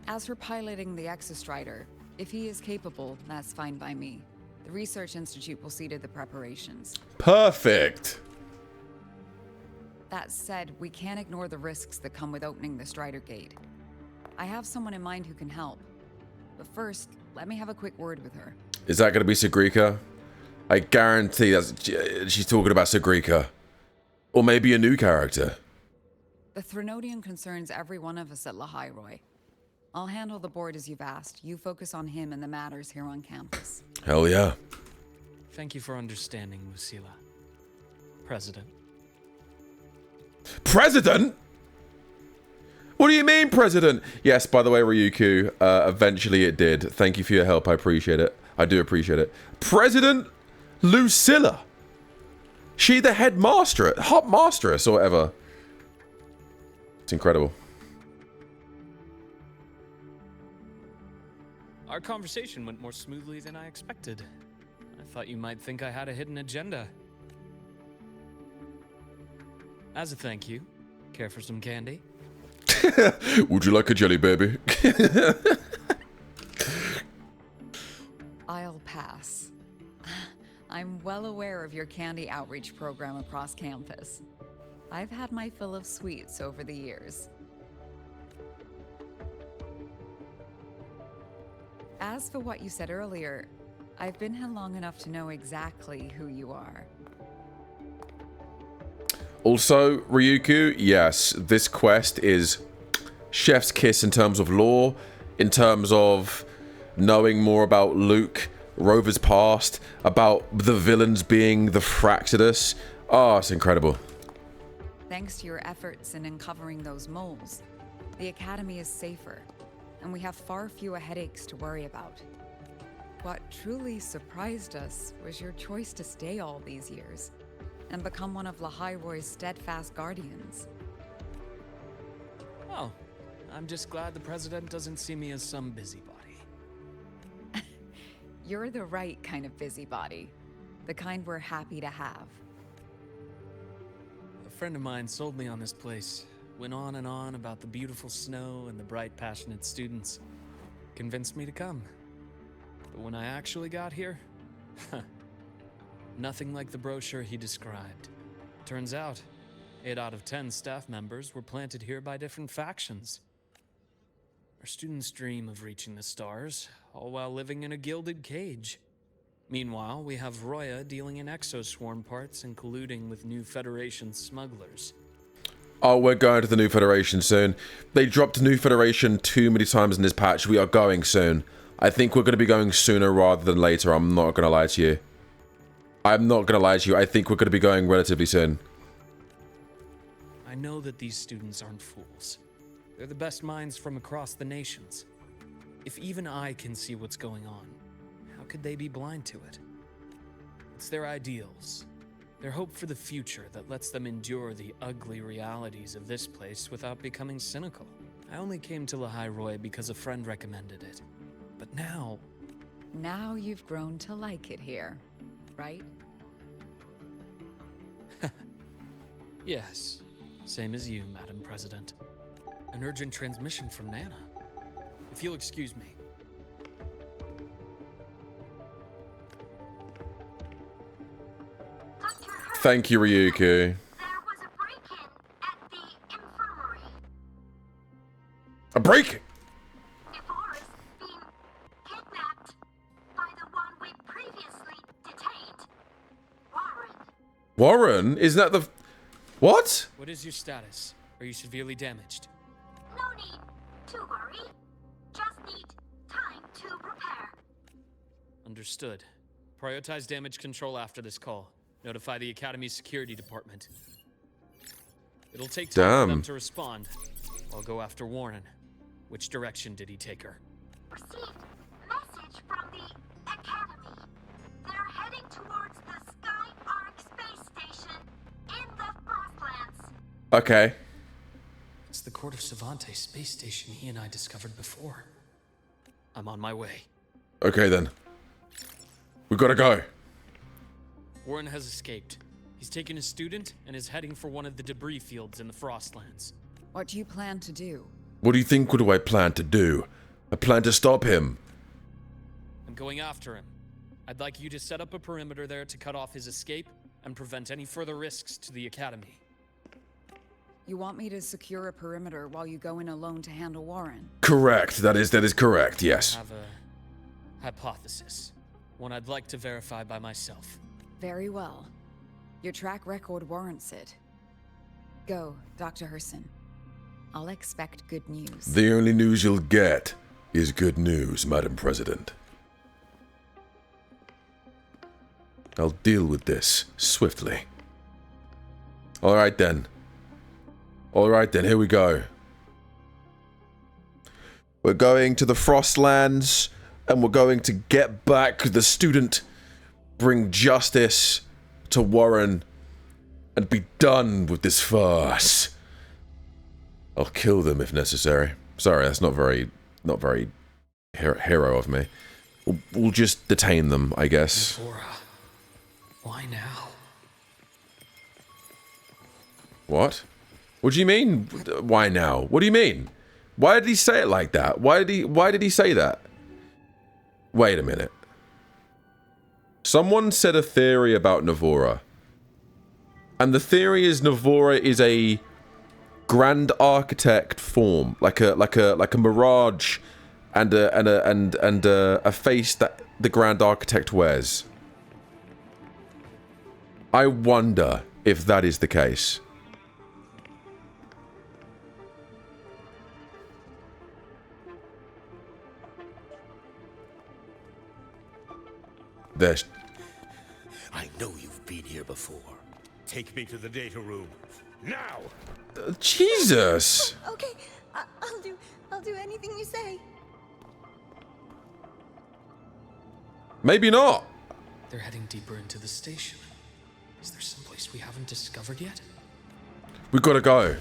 As for piloting the exostrider, if he is capable, that's fine by me. The Research Institute will see to the preparations. Perfect. That said, we can't ignore the risks that come with opening the Strider Gate. I have someone in mind who can help. But first, let me have a quick word with her. Is that going to be Sigrika? I guarantee that she's talking about Sigrika. Or maybe a new character. The Threnodian concerns every one of us at Lahai-Roi. I'll handle the board as you've asked. You focus on him and the matters here on campus. Hell yeah. Thank you for understanding, Lucilla. President. President? What do you mean, President? Yes, by the way, Ryuku, eventually it did. Thank you for your help. I appreciate it. I do appreciate it. President Lucilla. She the headmaster, hot masteress or whatever. It's incredible. Our conversation went more smoothly than I expected. I thought you might think I had a hidden agenda. As a thank you, care for some candy? Would you like a jelly baby? I'll pass. I'm well aware of your candy outreach program across campus. I've had my fill of sweets over the years. As for what you said earlier, I've been here long enough to know exactly who you are. Also, Ryuku, yes, this quest is chef's kiss in terms of lore, in terms of knowing more about Luke, Rover's past, about the villains being the Fractsidus. Oh, it's incredible. Thanks to your efforts in uncovering those moles, the Academy is safer, and we have far fewer headaches to worry about. What truly surprised us was your choice to stay all these years and become one of Lahai-Roi's steadfast guardians. Oh, I'm just glad the president doesn't see me as some busybody. You're the right kind of busybody, the kind we're happy to have. A friend of mine sold me on this place, went on and on about the beautiful snow and the bright, passionate students. Convinced me to come. But when I actually got here, nothing like the brochure he described. Turns out, 8 out of 10 staff members were planted here by different factions. Our students dream of reaching the stars, all while living in a gilded cage. Meanwhile, we have Roya dealing in exoswarm parts and colluding with New Federation smugglers. Oh, we're going to the New Federation soon. They dropped New Federation too many times in this patch. We are going soon. I think we're going to be going sooner rather than later. I'm not going to lie to you. I'm not going to lie to you. I think we're going to be going relatively soon. I know that these students aren't fools. They're the best minds from across the nations. If even I can see what's going on, how could they be blind to it? It's their ideals, their hope for the future that lets them endure the ugly realities of this place without becoming cynical. I only came to Lahai-Roi because a friend recommended it. But now... Now you've grown to like it here, right? Yes, same as you, Madam President. An urgent transmission from Nana. If you'll excuse me. Thank you, Ryuku. There was a break-in at the infirmary. A break? Nivora's been kidnapped by the one we previously detained. Warren. Warren? Isn't that the... What? What is your status? Are you severely damaged? No need to worry. Just need time to prepare. Understood. Prioritize damage control after this call. Notify the Academy's security department. It'll take time for them to respond. I'll go after Warren. Which direction did he take her? Received message from the Academy. They're heading towards the skyarc space station in the frostlands. Okay. It's the Court of Savante space station he and I discovered before. I'm on my way. Okay then. We gotta go. Warren has escaped. He's taken a student and is heading for one of the debris fields in the Frostlands. What do you plan to do? What do you think? What do I plan to do? I plan to stop him. I'm going after him. I'd like you to set up a perimeter there to cut off his escape and prevent any further risks to the Academy. You want me to secure a perimeter while you go in alone to handle Warren? Correct. That is correct, yes. I have a hypothesis. One I'd like to verify by myself. Very well. Your track record warrants it. Go, Dr. Herssen. I'll expect good news. The only news you'll get is good news, Madam President. I'll deal with this swiftly. Alright then, here we go. We're going to the Frostlands, and we're going to get back the student, bring justice to Warren, and be done with this farce. I'll kill them if necessary. Sorry, that's not very hero of me. We'll just detain them, I guess. Nivora. Why now? What? What do you mean? Why now? What do you mean? Why did he say it like that? Why did he say that? Wait a minute. Someone said a theory about Nivora. And the theory is Nivora is a grand architect form, like a mirage, and a face that the grand architect wears. I wonder if that is the case. There's... I know you've been here before. Take me to the data room. Now! Jesus! Okay, I'll do anything you say. Maybe not. They're heading deeper into the station. Is there someplace we haven't discovered yet? We've got to go.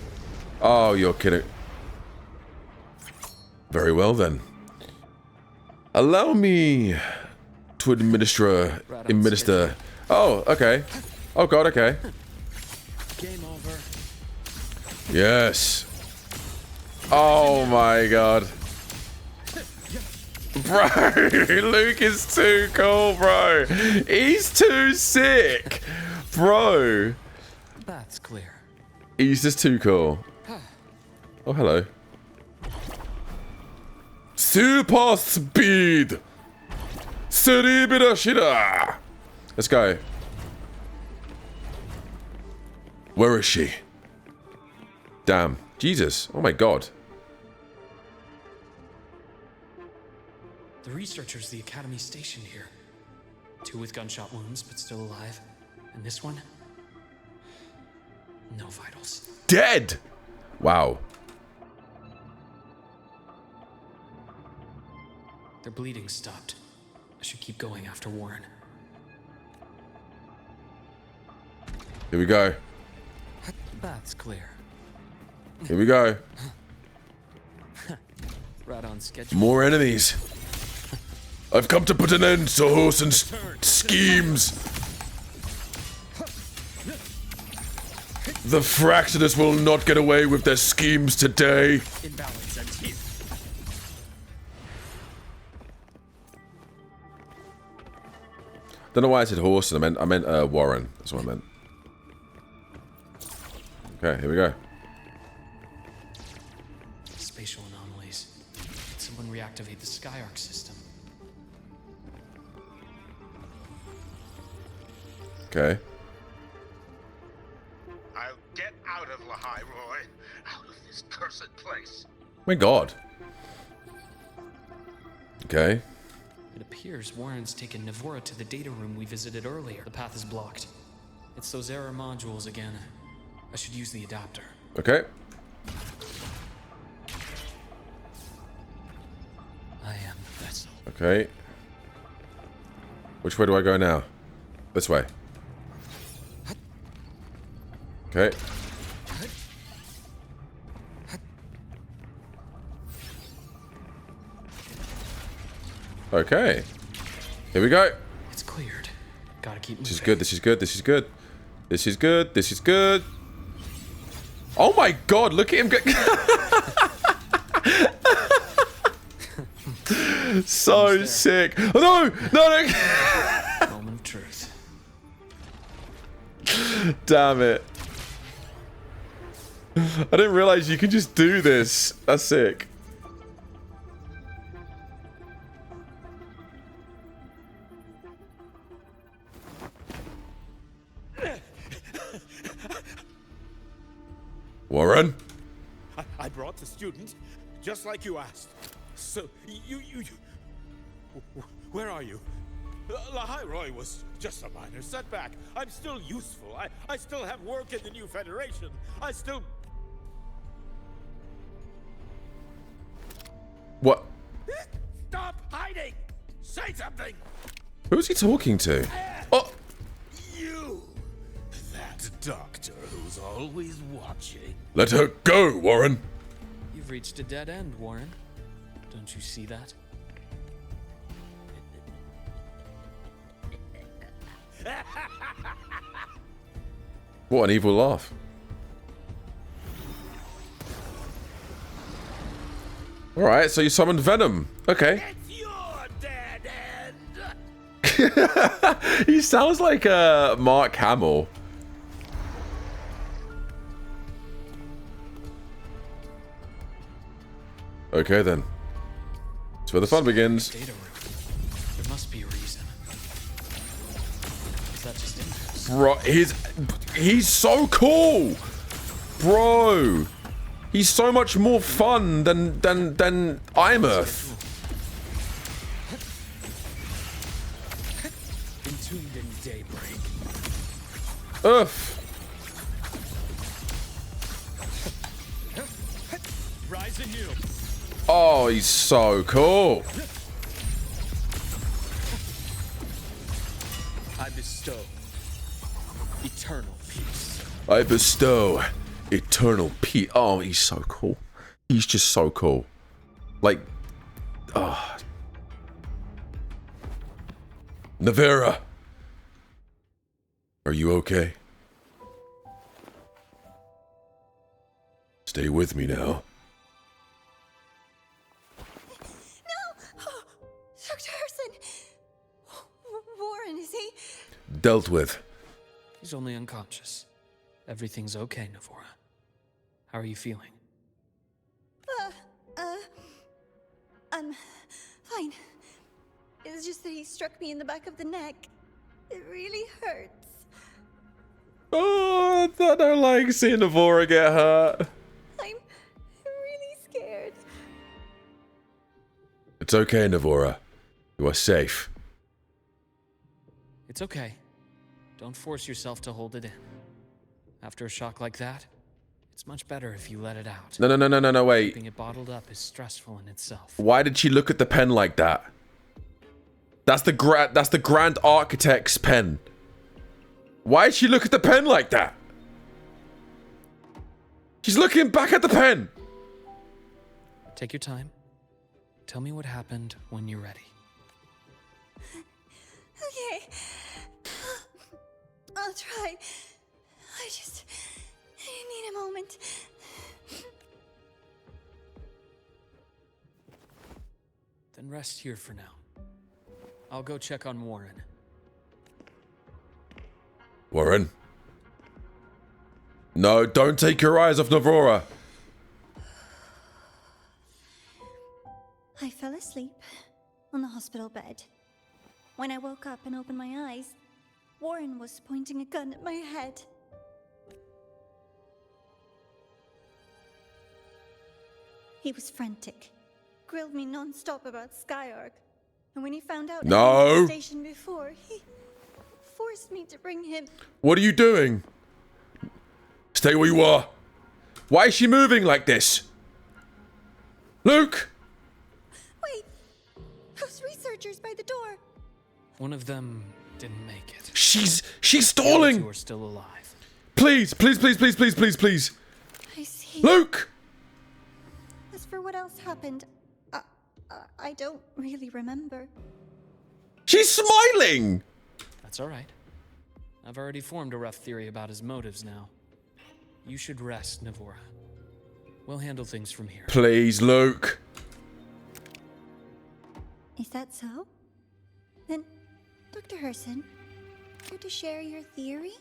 Oh, you're kidding. Very well then. Allow me to administer. Oh, okay. Oh god, okay. Game over. Yes. Oh my god. Bro, Luke is too cool, bro. He's too sick. Bro. That's clear. He's just too cool. Oh, hello. Super speed. Shida. Let's go. Where is she? Damn. Jesus. Oh my god. The researchers the Academy stationed here. 2 with gunshot wounds, but still alive. And this one? No vitals. Dead! Wow. Their bleeding stopped. I should keep going after Warren. Here we go. That's clear. Here we go. Right on schedule. More enemies. I've come to put an end to Herssen's schemes. The Fractsidus will not get away with their schemes today. Imbalance and here. Don't know why I said Herssen. I meant Warren. That's what I meant. Okay, here we go. Spatial anomalies. Did someone reactivate the skyarc system? Okay. I'll get out of Lahai-Roi. Out of this cursed place. My god. Okay. It appears Warren's taken Nivora to the data room we visited earlier. The path is blocked. It's those error modules again. I should use the adapter. Okay. I am the vessel. Okay. Which way do I go now? This way. Okay. Okay. Here we go. It's cleared. Gotta keep moving. This is good, this is good, this is good. This is good, this is good. Oh my god, look at him go. So sick. Oh, no! No! Moment of truth. Damn it. I didn't realize you could just do this. That's sick. Warren? I brought the student, just like you asked. So, you... Where are you? Lahai-Roi was just a minor setback. I'm still useful. I still have work in the new Federation. I still... What? Stop hiding! Say something! Who is he talking to? Oh! You! That doctor who's always watching. Let her go, Warren! You've reached a dead end, Warren. Don't you see that? What an evil laugh. Alright, so you summoned Venom. Okay. It's your dead end! He sounds like Mark Hamill. Okay then. That's where the fun begins. Data room. There must be a reason. Is that just interest? Bro, he's so cool, bro. He's so much more fun than Aemeath. Entombed in daybreak. Oof. Rise anew. Oh, he's so cool. I bestow eternal peace. I bestow eternal peace. Oh, he's so cool. He's just so cool. Like, oh. Nivora. Are you okay? Stay with me now. Dr. Herssen! Warren, is he? Dealt with. He's only unconscious. Everything's okay, Nivora. How are you feeling? I'm fine. It's just that he struck me in the back of the neck. It really hurts. Oh, I don't like seeing Nivora get hurt. I'm really scared. It's okay, Nivora. You are safe. It's okay. Don't force yourself to hold it in. After a shock like that, it's much better if you let it out. No, wait. Keeping it bottled up is stressful in itself. Why did she look at the pen like that? That's the Grand Architect's pen. Why did she look at the pen like that? She's looking back at the pen. Take your time. Tell me what happened when you're ready. Okay. I'll try. I need a moment. Then rest here for now. I'll go check on Warren. Warren? No, don't take your eyes off Nivora. I fell asleep on the hospital bed. When I woke up and opened my eyes, Warren was pointing a gun at my head. He was frantic, grilled me non-stop about Skyark, and when he found out I was at the station before, he forced me to bring him. What are you doing? Stay where you are. Why is she moving like this? Luke! Wait! Those researchers by the door! One of them didn't make it. She's The stalling! other two are still alive. Please. I see. Luke! As for what else happened, I don't really remember. She's smiling! That's all right. I've already formed a rough theory about his motives now. You should rest, Nivora. We'll handle things from here. Please, Luke. Is that so? Then, Dr. Herssen, care to share your theory?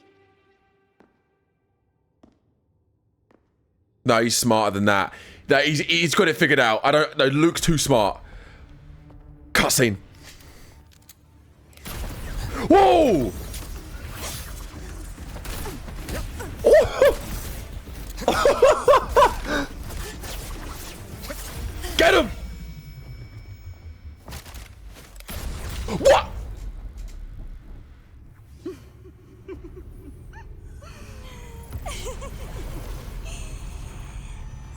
No, he's smarter than that. He's got it figured out. I don't know. Luke's too smart. Cussing. Whoa! Get him! What?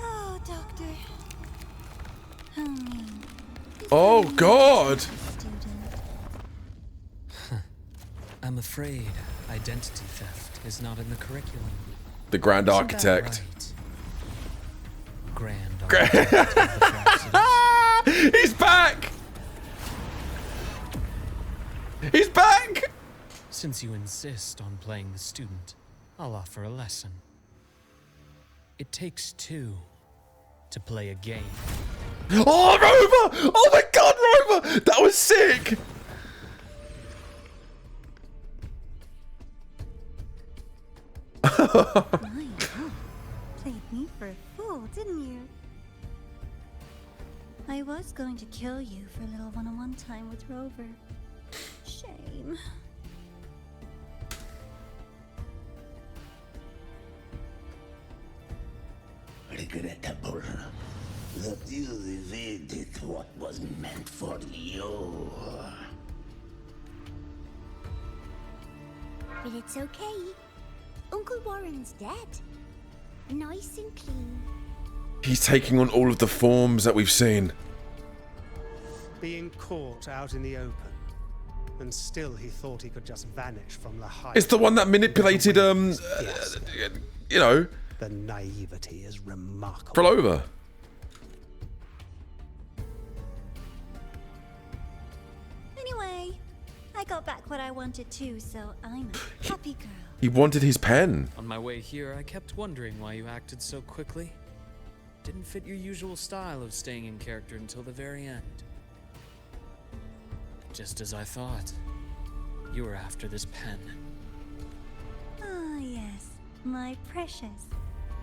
Oh, Doctor. Oh, God! I'm afraid identity theft is not in the curriculum. The Grand Isn't that Architect. right? Grand Architect of the Fractsidus. He's back! He's back! Since you insist on playing the student, I'll offer a lesson. It takes two to play a game. Oh, Rover! Oh my God, Rover! That was sick! My God. Played me for a fool, didn't you? I was going to kill you for a little one-on-one time with Rover. Shame. Regrettable that you evaded what was meant for you. But it's okay. Uncle Warren's dead. Nice and clean. He's taking on all of the forms that we've seen. Being caught out in the open. And still he thought he could just vanish from Lahai. It's the one that manipulated, you know, the naivety is remarkable. for over. Anyway, I got back what I wanted too, so I'm a happy girl. He wanted his pen. On my way here, I kept wondering why you acted so quickly. Didn't fit your usual style of staying in character until the very end. Just as I thought. You were after this pen. Ah, yes, my precious.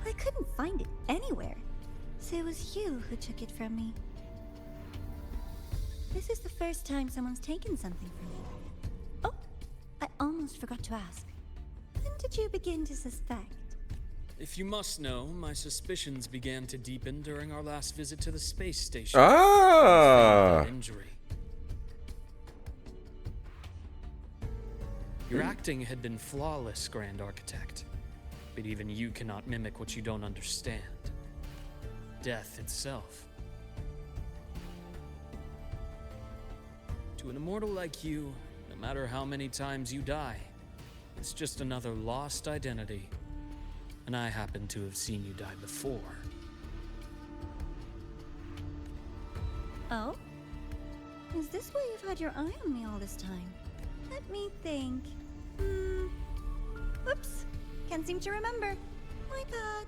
I couldn't find it anywhere, so it was you who took it from me. This is the first time someone's taken something from me. Oh, I almost forgot to ask. When did you begin to suspect? If you must know, my suspicions began to deepen during our last visit to the space station. Ah! Injury. Your acting had been flawless, Grand Architect. But even you cannot mimic what you don't understand. Death itself. To an immortal like you, no matter how many times you die, it's just another lost identity. And I happen to have seen you die before. Oh? Is this why you've had your eye on me all this time? Let me think. Oops. Can't seem to remember. My bad.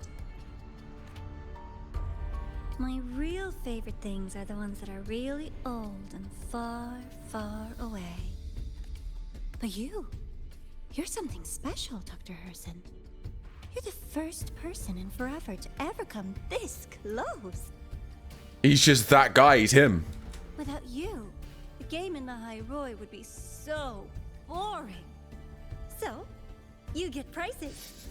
My real favorite things are the ones that are really old and far, far away. But you're something special, Dr. Herssen. You're the first person in forever to ever come this close. He's just that guy. He's him. Without you, the game in Lahai-Roi would be so boring. So, you get prizes.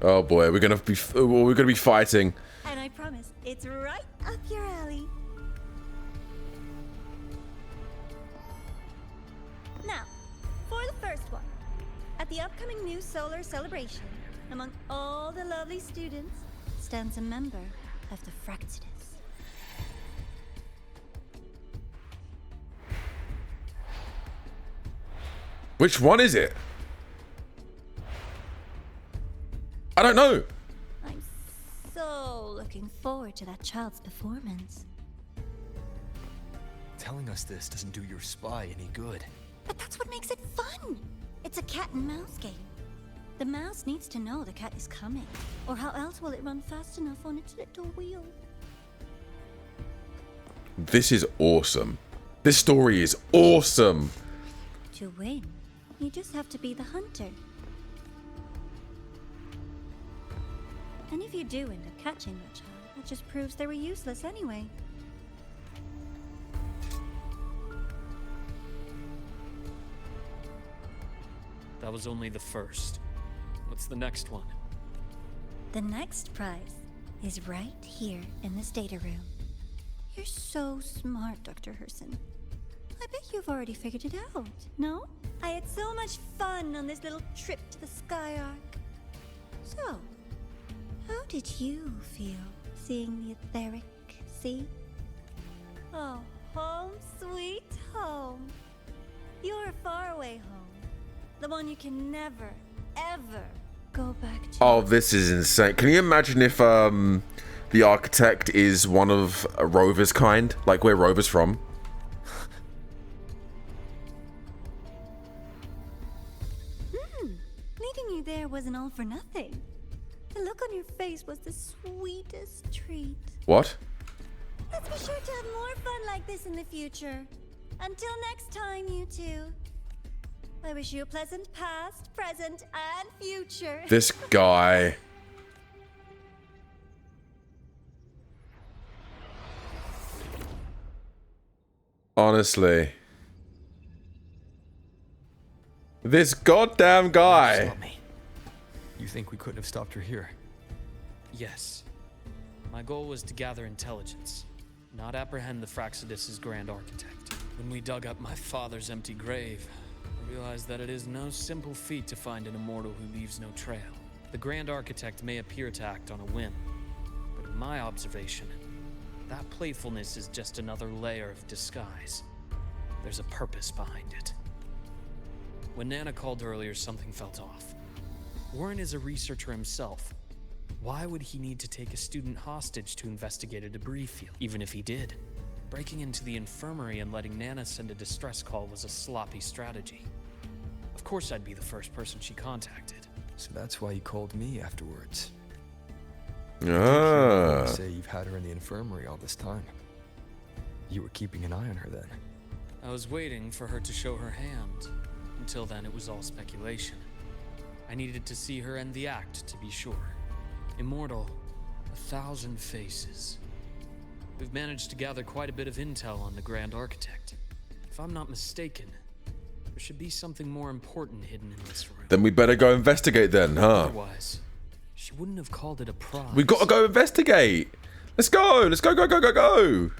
Oh boy, we're gonna be fighting. And I promise, it's right up your alley. Now, for the first one. At the upcoming new solar celebration, among all the lovely students, stands a member of the Fractsidus. Which one is it? I don't know. I'm so looking forward to that child's performance. Telling us this doesn't do your spy any good. But that's what makes it fun. It's a cat and mouse game. The mouse needs to know the cat is coming, or how else will it run fast enough on its little wheel? This is awesome. This story is awesome. To win, you just have to be the hunter. And if you do end up catching that child, it just proves they were useless anyway. That was only the first. What's the next one? The next prize is right here in this data room. You're so smart, Dr. Herssen. I bet you've already figured it out, no? I had so much fun on this little trip to the skyarc. So, how did you feel seeing the etheric sea? Oh, home sweet home. Your faraway home. The one you can never, ever go back to. Oh, this is insane. Can you imagine if the architect is one of Rover's kind? Like where Rover's from? Leading you there wasn't all for nothing. The look on your face was the sweetest treat. What? Let's be sure to have more fun like this in the future. Until next time, you two. I wish you a pleasant past, present, and future. This guy. Honestly. This goddamn guy. Stop me. You think we couldn't have stopped her here? Yes. My goal was to gather intelligence, not apprehend the Fractsidus' grand architect. When we dug up my father's empty grave, I realized that it is no simple feat to find an immortal who leaves no trail. The grand architect may appear to act on a whim, but in my observation, that playfulness is just another layer of disguise. There's a purpose behind it. When Nana called earlier, something felt off. Warren is a researcher himself. Why would he need to take a student hostage to investigate a debris field, even if he did? Breaking into the infirmary and letting Nana send a distress call was a sloppy strategy. Of course I'd be the first person she contacted. So that's why you called me afterwards. Ah. Say you've had her in the infirmary all this time. You were keeping an eye on her then. I was waiting for her to show her hand. Until then, it was all speculation. I needed to see her end the act to be sure. Immortal, 1,000 faces. We've managed to gather quite a bit of intel on the Grand Architect. If I'm not mistaken, there should be something more important hidden in this room. Then we better go investigate then, huh? Otherwise, she wouldn't have called it a prize. We gotta go investigate. Let's go. Let's go, go, go, go, go.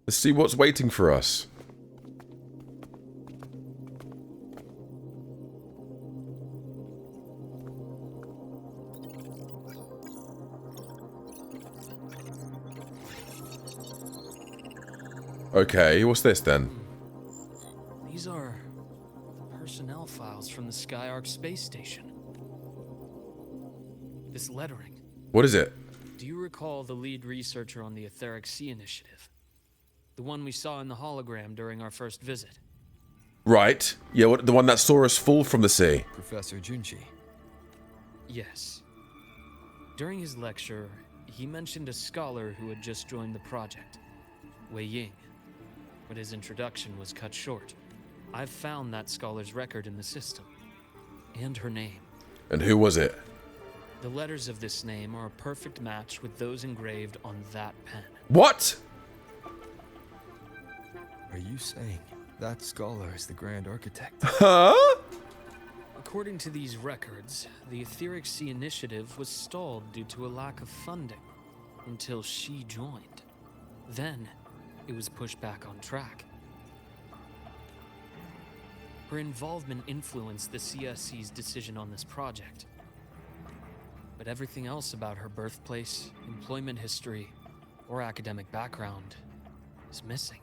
Let's see what's waiting for us. Okay, what's this then? These are personnel files from the Skyarc space station. This lettering. What is it? Do you recall the lead researcher on the Etheric Sea Initiative? The one we saw in the hologram during our first visit. Right. Yeah, what, the one that saw us fall from the sea. Professor Junchi. Yes. During his lecture, he mentioned a scholar who had just joined the project, Wei Ying, but his introduction was cut short. I've found that scholar's record in the system, and her name. And who was it? The letters of this name are a perfect match with those engraved on that pen. What? Are you saying that scholar is the Grand Architect? Huh? According to these records, the Etheric Sea Initiative was stalled due to a lack of funding until she joined. Then, it was pushed back on track. Her involvement influenced the CSC's decision on this project. But everything else about her birthplace, employment history, or academic background is missing.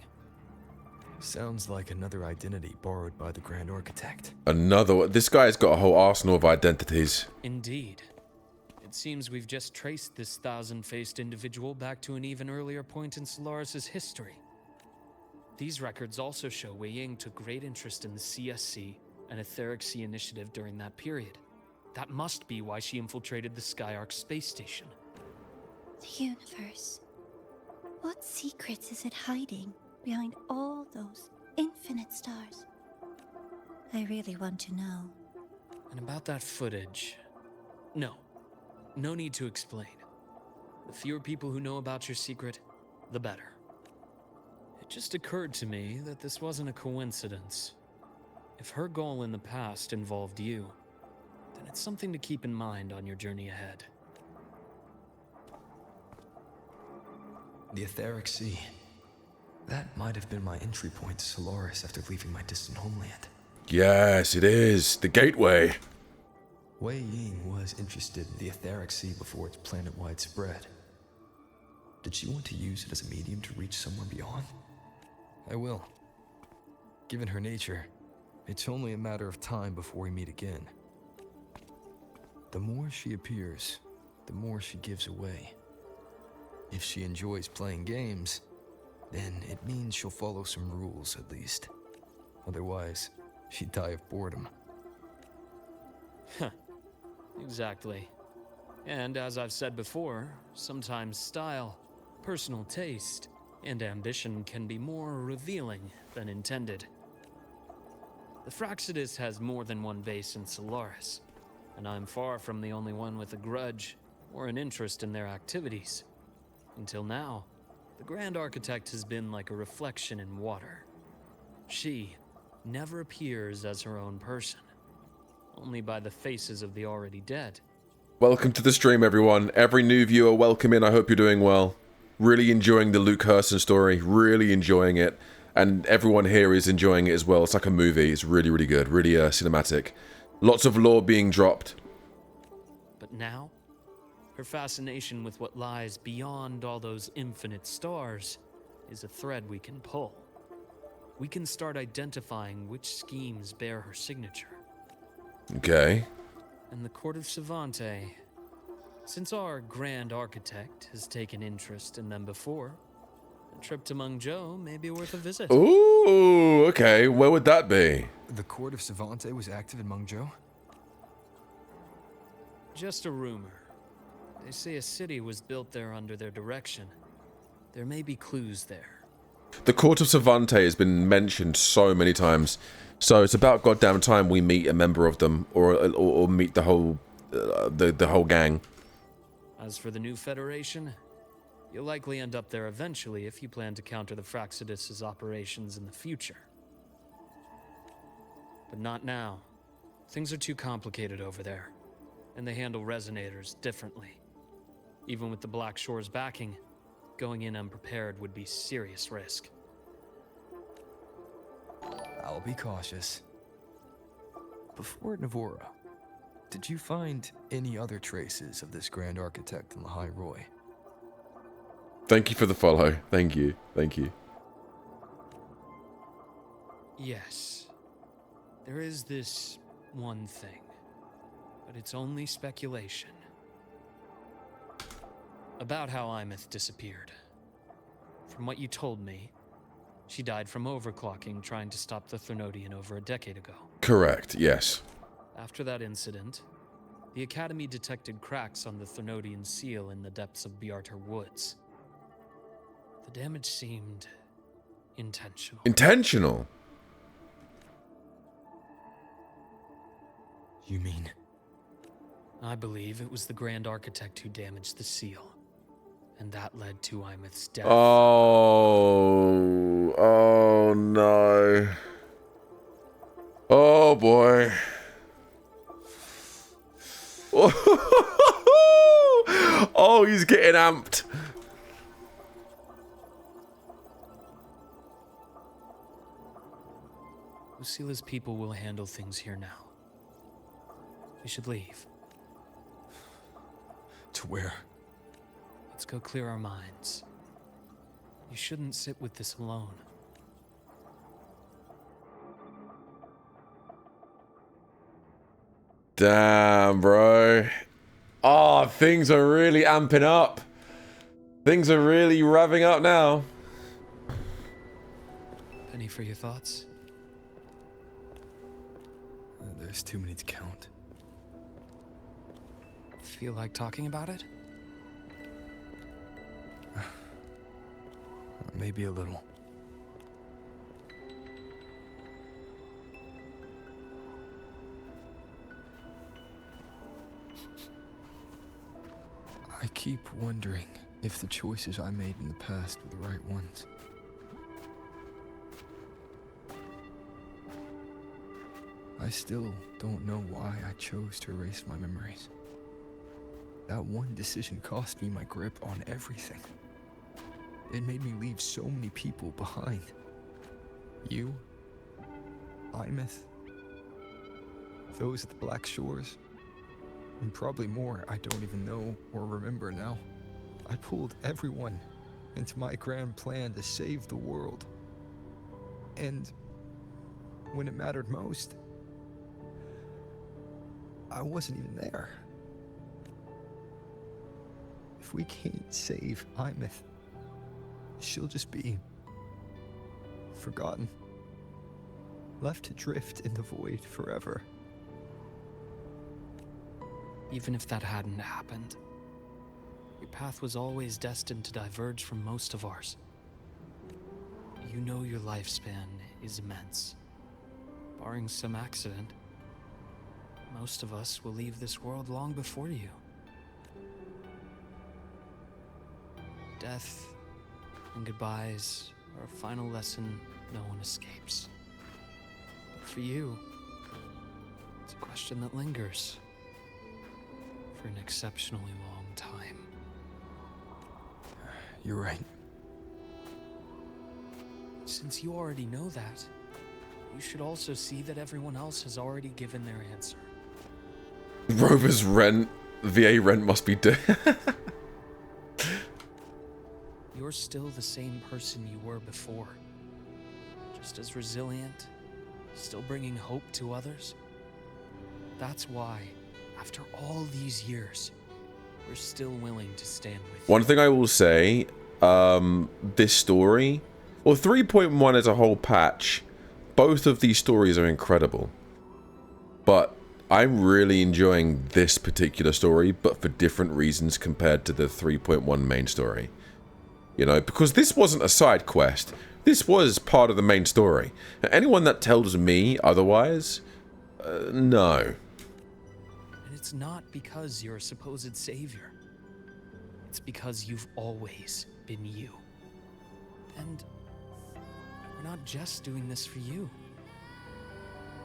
Sounds like another identity borrowed by the Grand Architect. Another one. This guy's got a whole arsenal of identities. Indeed. It seems we've just traced this 1,000-faced individual back to an even earlier point in Solaris' history. These records also show Wei Ying took great interest in the CSC and Etheric Sea Initiative during that period. That must be why she infiltrated the Skyarc space station. The universe. What secrets is it hiding behind all those infinite stars? I really want to know. And about that footage... No need to explain. The fewer people who know about your secret, the better. It just occurred to me that this wasn't a coincidence. If her goal in the past involved you, then it's something to keep in mind on your journey ahead. The Etheric Sea. That might have been my entry point to Solaris after leaving my distant homeland. Yes, it is. The gateway. Wei Ying was interested in the Etheric Sea before its planet-wide spread. Did she want to use it as a medium to reach somewhere beyond? I will. Given her nature, it's only a matter of time before we meet again. The more she appears, the more she gives away. If she enjoys playing games, then it means she'll follow some rules at least. Otherwise, she'd die of boredom. Huh. Exactly. And as I've said before, sometimes style, personal taste, and ambition can be more revealing than intended. The Fractsidus has more than one base in Solaris, and I'm far from the only one with a grudge or an interest in their activities. Until now, the Grand Architect has been like a reflection in water. She never appears as her own person, only by the faces of the already dead. Welcome to the stream, everyone. Every new viewer, welcome in. I hope you're doing well. Really enjoying the Luke Herssen story. Really enjoying it. And everyone here is enjoying it as well. It's like a movie. It's really, really good. Really cinematic. Lots of lore being dropped. But now, her fascination with what lies beyond all those infinite stars is a thread we can pull. We can start identifying which schemes bear her signature. Okay. And the Court of Savante, since our Grand Architect has taken interest in them before, a trip to Mengzhou may be worth a visit. Ooh, okay. Where would that be? The Court of Savante was active in Mengzhou? Just a rumor. They say a city was built there under their direction. There may be clues there. The Court of Savante has been mentioned so many times, so it's about goddamn time we meet a member of them, or meet the whole the whole gang. As for the new Federation, you'll likely end up there eventually if you plan to counter the Fractsidus' operations in the future. But not now. Things are too complicated over there, and they handle resonators differently. Even with the Black Shore's backing, going in unprepared would be serious risk. I'll be cautious. Before Nivora, did you find any other traces of this Grand Architect in Lahai-Roi? Thank you for the follow. Thank you. Thank you. Yes. There is this one thing, but it's only speculation. About how Aemeath disappeared. From what you told me, she died from overclocking trying to stop the Threnodian over a decade ago. Correct, yes. After that incident, the Academy detected cracks on the Threnodian seal in the depths of Biarter Woods. The damage seemed intentional. Intentional? You mean? I believe it was the Grand Architect who damaged the seal. And that led to Aemeath's death. Oh no. Oh boy. Oh, he's getting amped. Lucilla's people will handle things here now. We should leave. To where? Let's go clear our minds. You shouldn't sit with this alone. Damn, bro. Oh, things are really amping up. Things are really revving up now. Penny for your thoughts? There's too many to count. Feel like talking about it? Maybe a little. I keep wondering if the choices I made in the past were the right ones. I still don't know why I chose to erase my memories. That one decision cost me my grip on everything. It made me leave so many people behind. You, Aemeath, those at the Black Shores, and probably more I don't even know or remember now. I pulled everyone into my grand plan to save the world. And when it mattered most, I wasn't even there. If we can't save Aemeath, she'll just be forgotten, left to drift in the void forever. Even if that hadn't happened, your path was always destined to diverge from most of ours. You know your lifespan is immense. barring some accident, most of us will leave this world long before you. Death and goodbyes are a final lesson no one escapes. But for you, it's a question that lingers for an exceptionally long time. You're right. Since you already know that, you should also see that everyone else has already given their answer. Rover's VA rent must be due. You're still the same person you were before. Just as resilient, still bringing hope to others. That's why, after all these years, we're still willing to stand with you. One thing I will say, this story, or 3.1 as a whole patch, both of these stories are incredible. But I'm really enjoying this particular story, but for different reasons compared to the 3.1 main story. You know, because this wasn't a side quest. This was part of the main story. Anyone that tells me otherwise, no. And it's not because you're a supposed savior. It's because you've always been you. And we're not just doing this for you.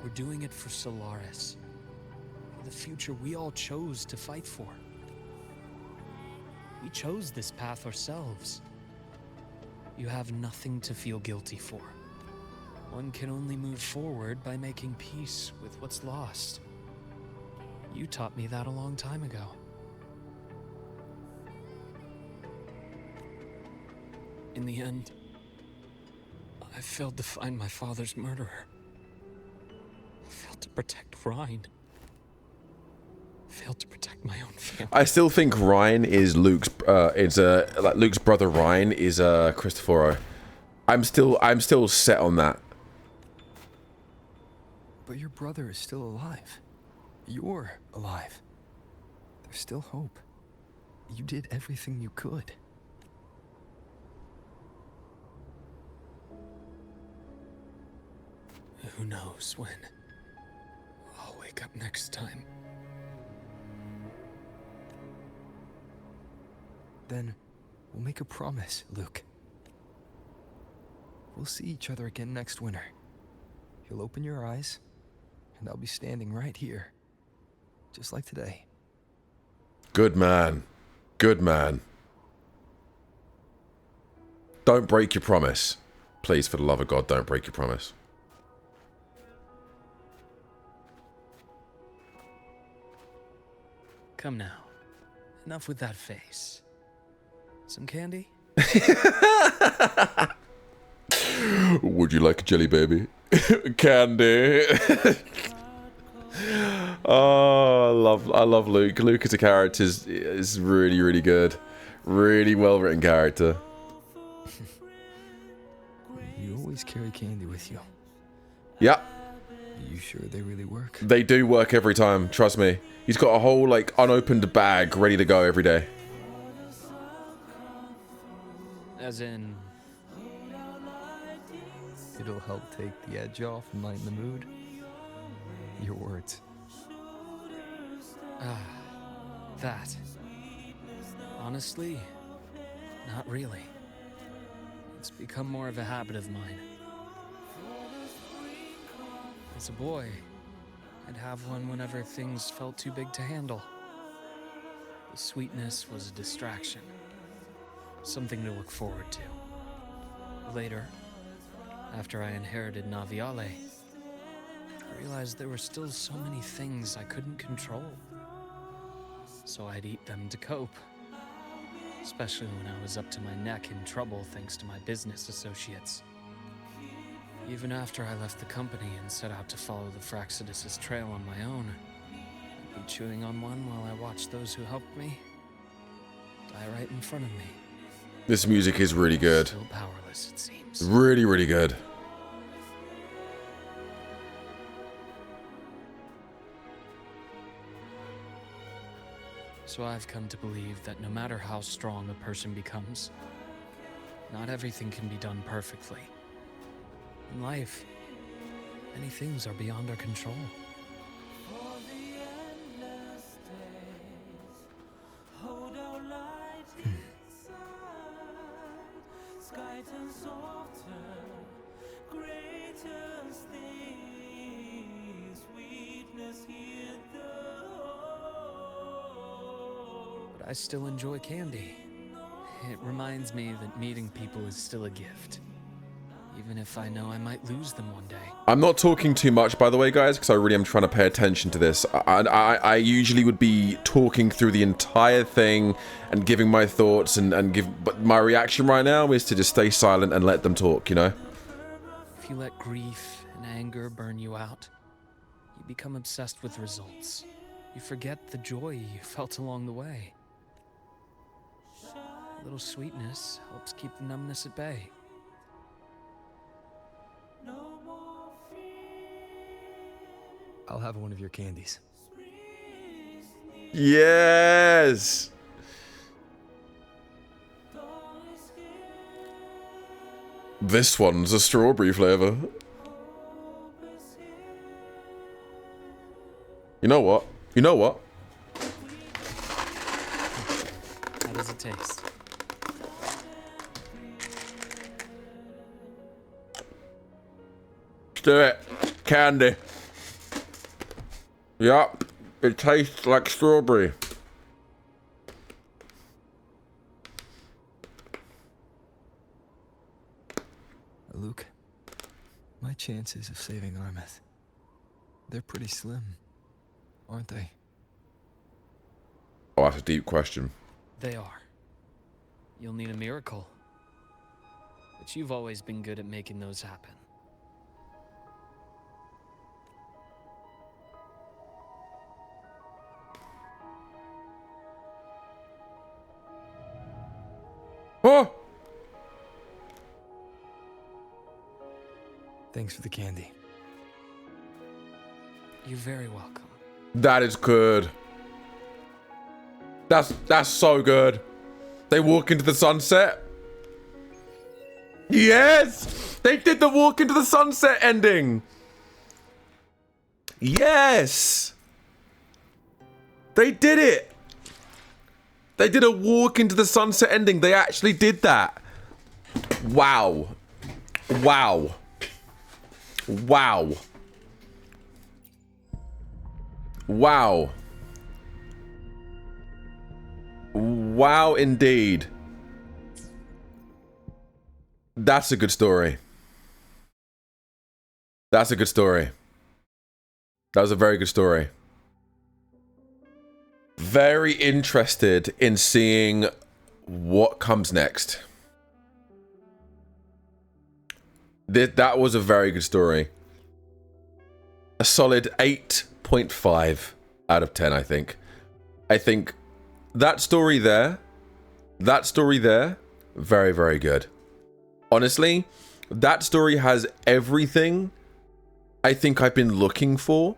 We're doing it for Solaris. For the future we all chose to fight for. We chose this path ourselves. You have nothing to feel guilty for. One can only move forward by making peace with what's lost. You taught me that a long time ago. In the end, I failed to find my father's murderer. I failed to protect Ryan. I failed to protect my own family. I still think Ryan is Luke's. Like Luke's brother. Ryan is Christoforo. I'm still set on that. But your brother is still alive. You're alive. There's still hope. You did everything you could. Who knows when I'll wake up next time. Then we'll make a promise, Luke. We'll see each other again next winter. You'll open your eyes, and I'll be standing right here, just like today. Good man. Good man. Don't break your promise. Please, for the love of God, don't break your promise. Come now. Enough with that face. Some candy? Would you like a jelly baby? Candy. Oh, I love Luke. Luke as a character is really, really good. Really well written character. You always carry candy with you. Yep. Are you sure they really work? They do work every time, trust me. He's got a whole, like, unopened bag ready to go every day. As in... It'll help take the edge off and lighten the mood. Your words. That. Honestly, not really. It's become more of a habit of mine. As a boy, I'd have one whenever things felt too big to handle. The sweetness was a distraction. Something to look forward to. Later, after I inherited Naviale, I realized there were still so many things I couldn't control. So I'd eat them to cope. Especially when I was up to my neck in trouble thanks to my business associates. Even after I left the company and set out to follow the Fractsidus' trail on my own, I'd be chewing on one while I watched those who helped me die right in front of me. This music is really good. Still powerless, it seems. Really, really good. So I've come to believe that no matter how strong a person becomes, not everything can be done perfectly. In life, many things are beyond our control. But I still enjoy candy. It reminds me that meeting people is still a gift, even if I know I might lose them one day. I'm not talking too much, by the way, guys, because I really am trying to pay attention to this. I usually would be talking through the entire thing and giving my thoughts but my reaction right now is to just stay silent and let them talk, you know? If you let grief and anger burn you out, you become obsessed with results. You forget the joy you felt along the way. A little sweetness helps keep the numbness at bay. I'll have one of your candies. Yes! This one's a strawberry flavor. You know what? You know what? How does it taste? Let's do it. Candy. Yup. It tastes like strawberry. Luke, my chances of saving Aemeath, they're pretty slim, aren't they? Oh, that's a deep question. They are. You'll need a miracle. But you've always been good at making those happen. Oh! Thanks for the candy. You're very welcome. That is good. That's so good. They walk into the sunset. Yes! They did the walk into the sunset ending. Yes! They did it. They did a walk into the sunset ending. They actually did that. Wow. Wow. Wow. Wow. Wow, indeed. That's a good story. That's a good story. That was a very good story. Very interested in seeing what comes next. That was a very good story. A solid 8.5 out of 10, I think. I think that story there, very, very good. Honestly, that story has everything I think I've been looking for,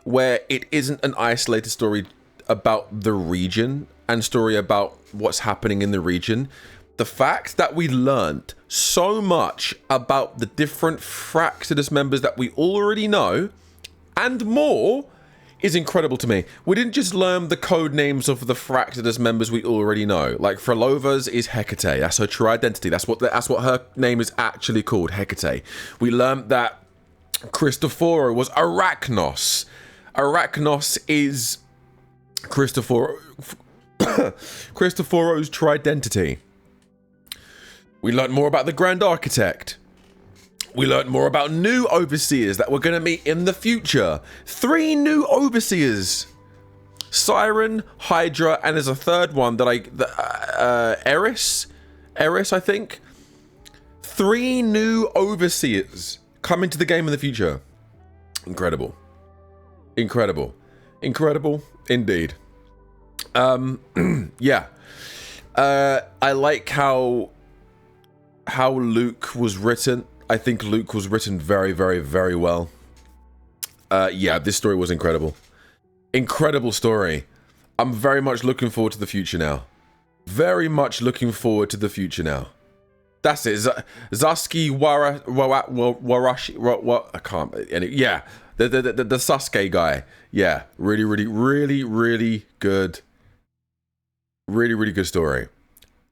where it isn't an isolated story about the region and story about what's happening in the region. The fact that we learned so much about the different Fractsidus members that we already know and more is incredible to me. We didn't just learn the code names of the Fractsidus members we already know. Like Frolova's is Hecate. That's her true identity. That's what her name is actually called, Hecate. We learned that Christophoro was Arachnos. Arachnos is Christophoro's true identity. We learned more about the Grand Architect. We learned more about new overseers that we're going to meet in the future. 3 new overseers. Siren, Hydra, and there's a third one that Eris, I think. 3 new overseers coming to the game in the future. Incredible. Incredible. Incredible indeed. Yeah. I like how Luke was written. I think Luke was written very, very, very well. Yeah, this story was incredible. Incredible story. I'm very much looking forward to the future now. Very much looking forward to the future now. That's it. Zuski Warashi. I can't. Yeah, the Sasuke guy. Yeah, really good. Really good story.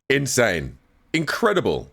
Insane. Incredible.